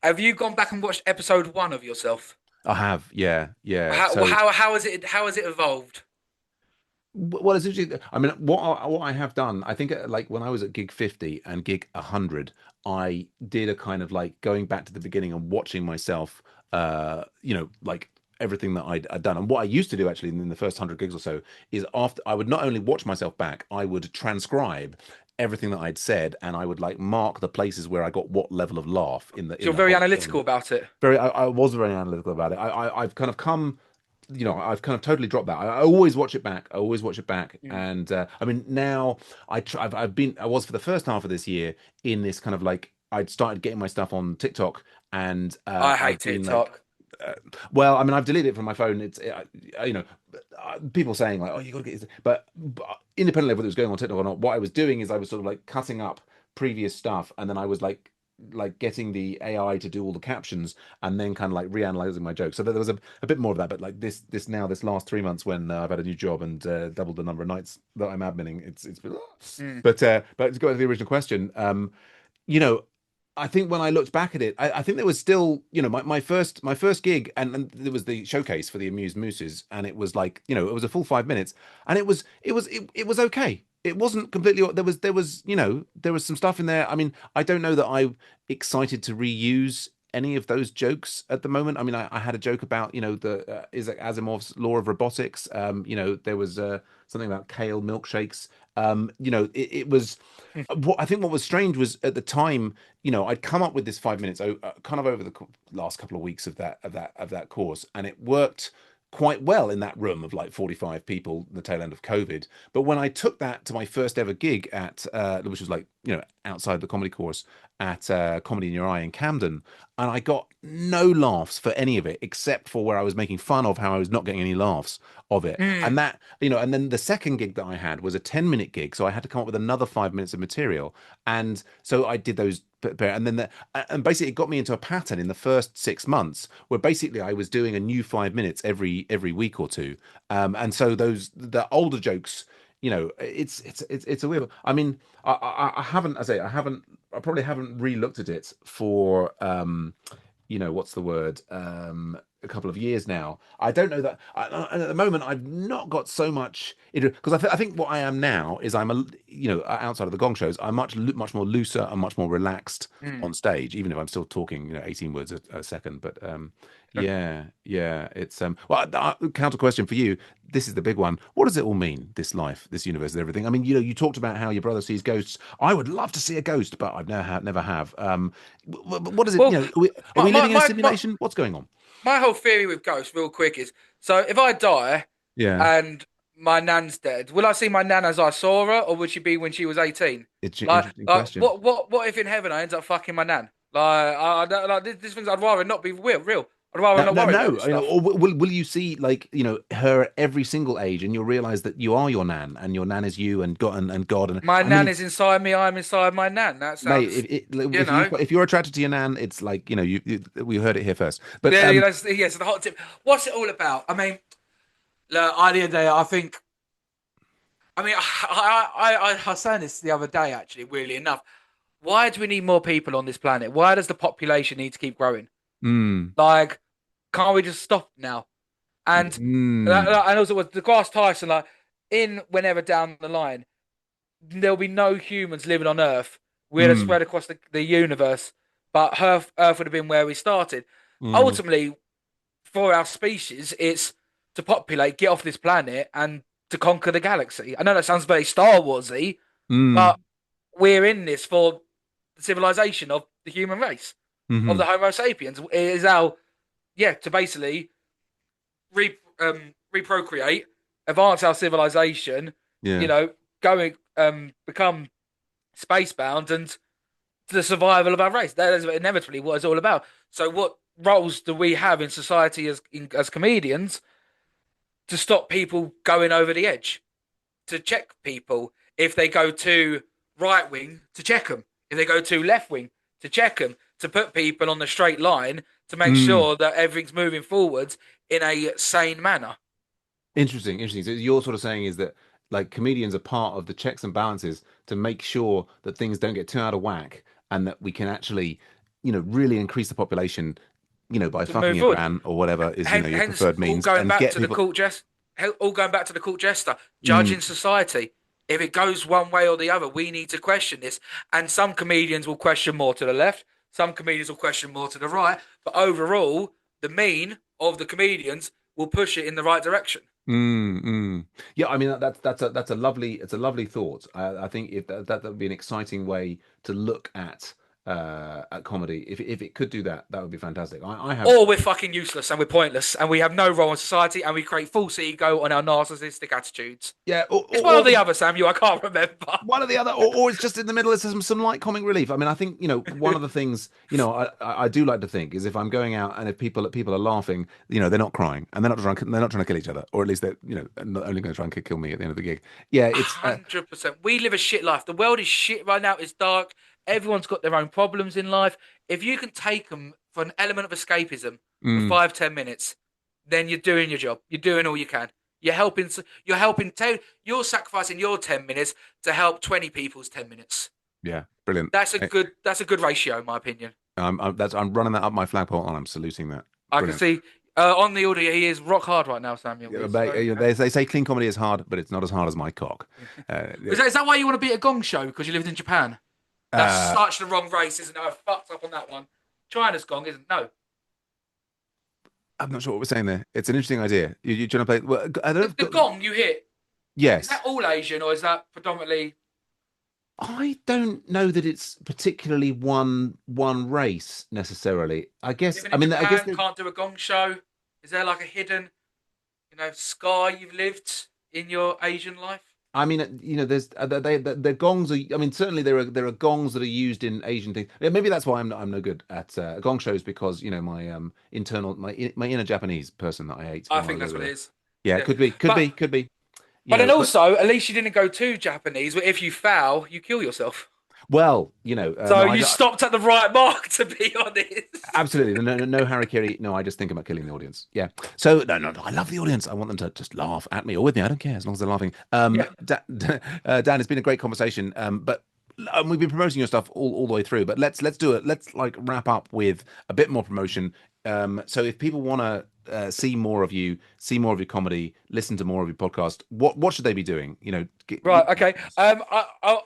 Have you gone back and watched episode one of yourself? I have, yeah, yeah. So How has it evolved? well, it's interesting. I mean, what I have done, I think, like when I was at gig 50 and gig 100, I did a kind of like going back to the beginning and watching myself, like everything that I'd done. And what I used to do actually in the first 100 gigs or so is after I would not only watch myself back, I would transcribe everything that I'd said, and I would like mark the places where I got what level of laugh in the So in you're the very whole thing. analytical about it. I was very analytical about it. I've kind of come, I've kind of totally dropped that. I always watch it back. I always watch it back. Mm. And I mean, now I was for the first half of this year in this kind of like, I'd started getting my stuff on TikTok and I hate I've been like, TikTok. uh, well, I mean, I've deleted it from my phone. People saying like, oh, you got to get this, but independently of whether it was going on TikTok or not, what I was doing is I was sort of like cutting up previous stuff and then I was like getting the AI to do all the captions and then kind of like reanalyzing my jokes. So there was a bit more of that, but like this last 3 months when I've had a new job and doubled the number of nights that I'm adminning, it's been, Mm. but to go to the original question, you know, I think when I looked back at it, I think there was still, my first gig, and there was the showcase for the Amused Mooses, and it was like, it was a full 5 minutes, and it was okay. It wasn't completely. There was some stuff in there. I mean, I don't know that I'm excited to reuse any of those jokes at the moment. I mean, I had a joke about, the is it Asimov's law of robotics. There was something about kale milkshakes. It was what I think what was strange was at the time, I'd come up with this 5 minutes kind of over the last couple of weeks of that course, and it worked quite well in that room of like 45 people, the tail end of COVID. But when I took that to my first ever gig at, which was like, outside the comedy course at Comedy in Your Eye in Camden, and I got no laughs for any of it except for where I was making fun of how I was not getting any laughs of it. And Mm. that, and then the second gig that I had was a 10-minute gig. So I had to come up with another 5 minutes of material. And so I did those. And then and basically it got me into a pattern in the first 6 months where basically I was doing a new 5 minutes every week or two. And so the older jokes, it's a weird. I mean, I haven't, I probably haven't re-looked at it for what's the word? a couple of years now. I don't know that. And at the moment, I've not got so much because I think what I am now is outside of the gong shows, I'm much more looser and much more relaxed Mm. on stage, even if I'm still talking 18 words a second. But yeah, it's well, counter question for you. This is the big one. What does it all mean? This life, this universe, and everything. I mean, you talked about how your brother sees ghosts. I would love to see a ghost, but I've never have. What is it? Well, Are my, we my living in a my my simulation? What's going on? my whole theory with ghosts, real quick, is so if I die Yeah, and my nan's dead, will I see my nan as I saw her, or would she be when she was 18? it's an interesting question. What if in heaven I end up fucking my nan? These things I'd rather not be real. I'd rather No, not no, worry about no. this stuff. Or will you see her at every single age, and you'll realize that you are your nan, and your nan is you, and God, and My I nan mean, is inside me. I'm inside my nan. That mate, sounds, you if you know, if you're attracted to your nan, it's like we heard it here first. But yeah, yes, the hot tip. What's it all about? I mean, look, at the end of the day, I think. I mean, I was saying this the other day, actually, weirdly enough. Why do we need more people on this planet? Why does the population need to keep growing? mm, Like, can't we just stop now? And mm, and also with the Grass Tyson, like, in whenever down the line, there'll be no humans living on Earth. We'd have mm, spread across the universe, but Earth would have been where we started. mm, Ultimately, for our species, it's to populate, get off this planet, and to conquer the galaxy. I know that sounds very Star Warsy, mm, but we're in this for the civilization of the human race, of the mm-hmm. Homo sapiens. It is our, yeah, to basically reprocreate, advance our civilization, Yeah. going become spacebound and the survival of our race. That is inevitably what it's all about. So, what roles do we have in society as comedians to stop people going over the edge? To check people if they go to right wing, to check them. If they go to left wing, to check them. To put people on the straight line to make Mm. sure that everything's moving forwards in a sane manner. Interesting, interesting. So you're sort of saying is that like comedians are part of the checks and balances to make sure that things don't get too out of whack and that we can actually, really increase the population, by To fucking move your forward. gran or whatever is, your Hence, preferred all means going and back get to the people. court jest, all going back to the court jester, Mm, judging society. If it goes one way or the other, we need to question this. And some comedians will question more to the left, some comedians will question more to the right. But overall, the mean of the comedians will push it in the right direction. mm. Yeah, I mean that's a lovely it's a lovely thought. I think if that would be an exciting way to look at comedy. If it could do that, that would be fantastic. I have Or we're fucking useless and we're pointless and we have no role in society and we create false ego on our narcissistic attitudes. yeah, It's one or or the other, Samuel. I can't remember. one or the other, or it's just in the middle. It's some light comic relief. I mean, I think one of the things I do like to think is if I'm going out and if people are laughing, they're not crying and they're not trying to kill each other, or at least they're not only going to try and kill me at the end of the gig. Yeah, it's 100%. We live a shit life. The world is shit right now. It's dark. Everyone's got their own problems in life. If you can take them for an element of escapism for mm, 5, 10 minutes, then you're doing your job. You're doing all you can. You're helping. You're helping. You're sacrificing your 10 minutes to help 20 people's 10 minutes. yeah, brilliant. That's a good. That's a good ratio, in my opinion. I'm running that up my flagpole and I'm saluting that. I can Brilliant. see on the audio he is rock hard right now, Samuel. Yeah, He's so, they say clean comedy is hard, but it's not as hard as my cock. Yeah. is that why you want to be at a gong show because you lived in Japan? That's Uh, such the wrong race, isn't it? I fucked up on that one. China's gong, isn't? No, I'm not sure what we're saying there. It's an interesting idea. You're trying to play. Well, I don't. the gong you hit, is Yes, that all Asian or is that predominantly I don't know that it's particularly one race necessarily. I guess. living I in mean, I guess. Japan? Can't do a gong show. Is there like a hidden, scar you've lived in your Asian life? I mean, there's the gongs are. I mean, certainly there are gongs that are used in Asian things. Yeah, maybe that's why I'm no good at gong shows because my internal my inner Japanese person that I ate I when I think was that's over what it there. is. Yeah, Yeah, could be, but could be. but then But also at least you didn't go too Japanese. But if you foul, you kill yourself. well, So no, you stopped at the right mark, to be honest. absolutely no harakiri. No, I just think about killing the audience. Yeah. So no, I love the audience. I want them to just laugh at me or with me. I don't care as long as they're laughing. Yeah. Dan, it's been a great conversation. But we've been promoting your stuff all the way through. But let's do it. Let's like wrap up with a bit more promotion. So if people want to see more of you, see more of your comedy, listen to more of your podcast, what should they be doing? Right. Okay. I'll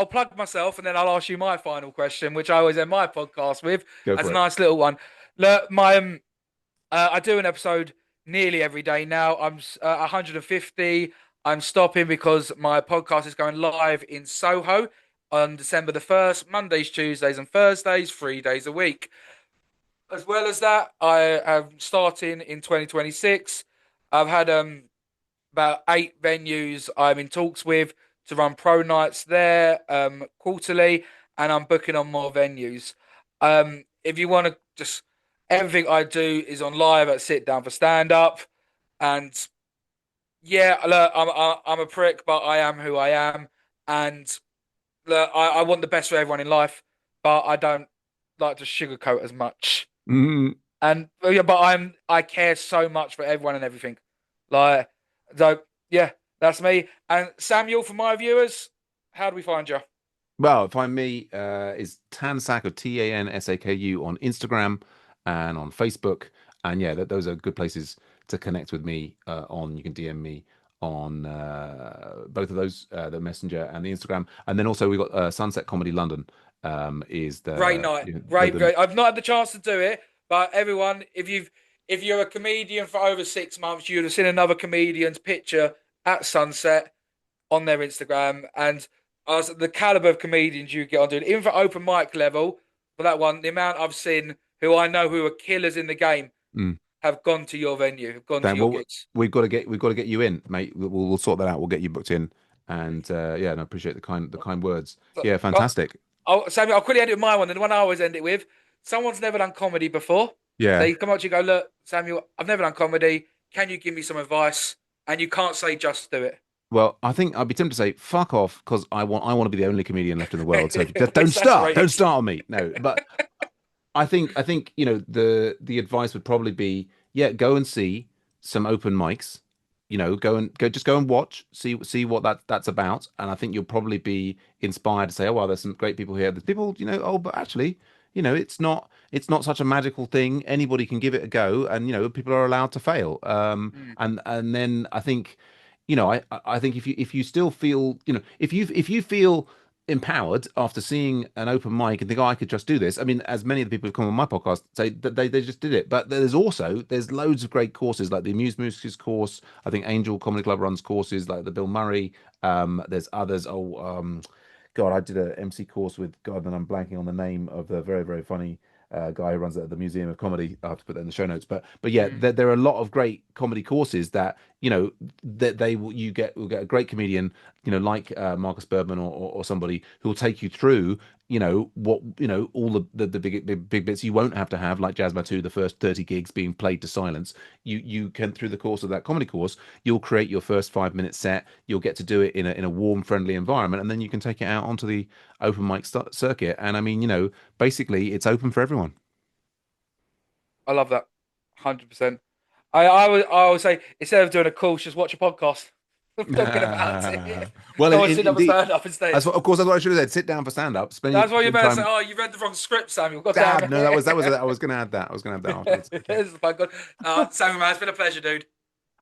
plug myself, and then I'll ask you my final question, which I always end my podcast with, go as for a it. nice little one. Look, I do an episode nearly every day now. I'm 150. I'm stopping because my podcast is going live in Soho on December the 1st, Mondays, Tuesdays, and Thursdays, 3 days a week. As well as that, I am starting in 2026. I've had about 8 venues I'm in talks with to run pro nights there quarterly, and I'm booking on more venues. If you want to just everything I do is on live at Sit Down for Stand Up, and yeah, look, I'm a prick, but I am who I am, and look, I want the best for everyone in life, but I don't like to sugarcoat as much. Mm. And yeah, but I care so much for everyone and everything. Like, so yeah, that's me. And Samuel, for my viewers, how do we find you? Well, find me is Tansaku, Tansaku on Instagram and on Facebook. And yeah, those are good places to connect with me on. You can DM me on both of those, the Messenger and the Instagram. And then also we got Sunset Comedy London is Great night, the, great, the great. I've not had the chance to do it, but everyone, if you're a comedian for over 6 months, you'd have seen another comedian's picture at Sunset on their Instagram, and as the caliber of comedians you get on doing, even for open mic level, for that one, the amount I've seen who I know who are killers in the game mm. have gone to your venue, have gone to Dan, your well, gigs. we've got to get you in, mate. We'll sort that out. We'll get you booked in. And yeah, and I appreciate the kind words. So, Yeah, oh, fantastic. Sammy, I'll quickly end it with my one, and the one I always end it with. Someone's never done comedy before. Yeah. They come up to you and go, look, Samuel, I've never done comedy. Can you give me some advice? And you can't say just do it. Well, I think I'd be tempted to say fuck off because I want to be the only comedian left in the world. So just We're don't saturated. start on me. No, but I think the advice would probably be yeah, go and see some open mics. Go and watch, see what that's about, and I think you'll probably be inspired to say, oh well, there's some great people here. There's people, oh, but actually, it's not such a magical thing. Anybody can give it a go, and people are allowed to fail. Mm. And then I think, I think if you still feel, if you feel empowered after seeing an open mic and think, oh, I could just do this. I mean, as many of the people who come on my podcast say that they just did it. But there's loads of great courses like the Amuse Mooses course. I think Angel Comedy Club runs courses like the Bill Murray. There's others. God, I did a MC course with God, and I'm blanking on the name of the very, very funny guy who runs the Museum of Comedy. I have to put that in the show notes. But yeah, Mm. there are a lot of great comedy courses that that they will will get a great comedian, like Marcus Bergman or somebody who will take you through, what all the big bits you won't have to have like Jazz Matu, the first 30 gigs being played to silence. You can through the course of that comedy course, you'll create your first 5 minute set. You'll get to do it in a warm, friendly environment, and then you can take it out onto the open mic circuit. And I mean, basically, it's open for everyone. I love that. 100%. I would say instead of doing a course, just watch a podcast. Talking about it. Well, Or sit up and indeed, stand up instead. of course, that's what I should have said. Sit down for stand up. That's why you're Spend meant to say, time. oh, you read the wrong script, Samuel. God damn Dab. No, that was. I was going to add that. I was going to add that afterwards. Okay. this is fine. God. Samuel, man, it's been a pleasure, dude.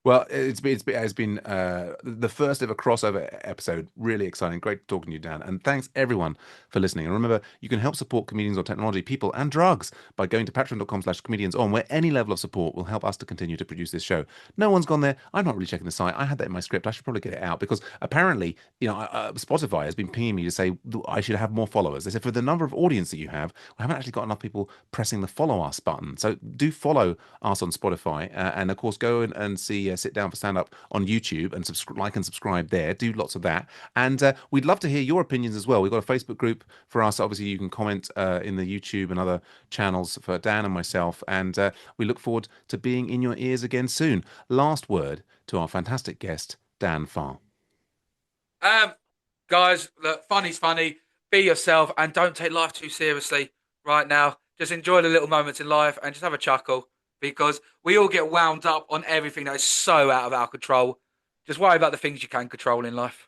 Well, it's been the first ever crossover episode. Really exciting. Great talking to you, Dan. And thanks everyone for listening. And remember, you can help support comedians on technology, people, and drugs by going to patreon.com/comedians on, where any level of support will help us to continue to produce this show. No one's gone there. I'm not really checking the site. I had that in my script. I should probably get it out because apparently, Spotify has been pinging me to say I should have more followers. They said for the number of audience that you have, we haven't actually got enough people pressing the follow us button. So do follow us on Spotify, and of course go and see Sit Down for Stand Up on YouTube and like and subscribe there. Do lots of that, and we'd love to hear your opinions as well. We've got a Facebook group for us. Obviously, you can comment in the YouTube and other channels for Dan and myself, and we look forward to being in your ears again soon. Last word to our fantastic guest, Dan Farr. Um, guys, look, funny's funny. Be yourself and don't take life too seriously right now. Just enjoy the little moments in life and just have a chuckle because we all get wound up on everything that is so out of our control. Just worry about the things you can control in life.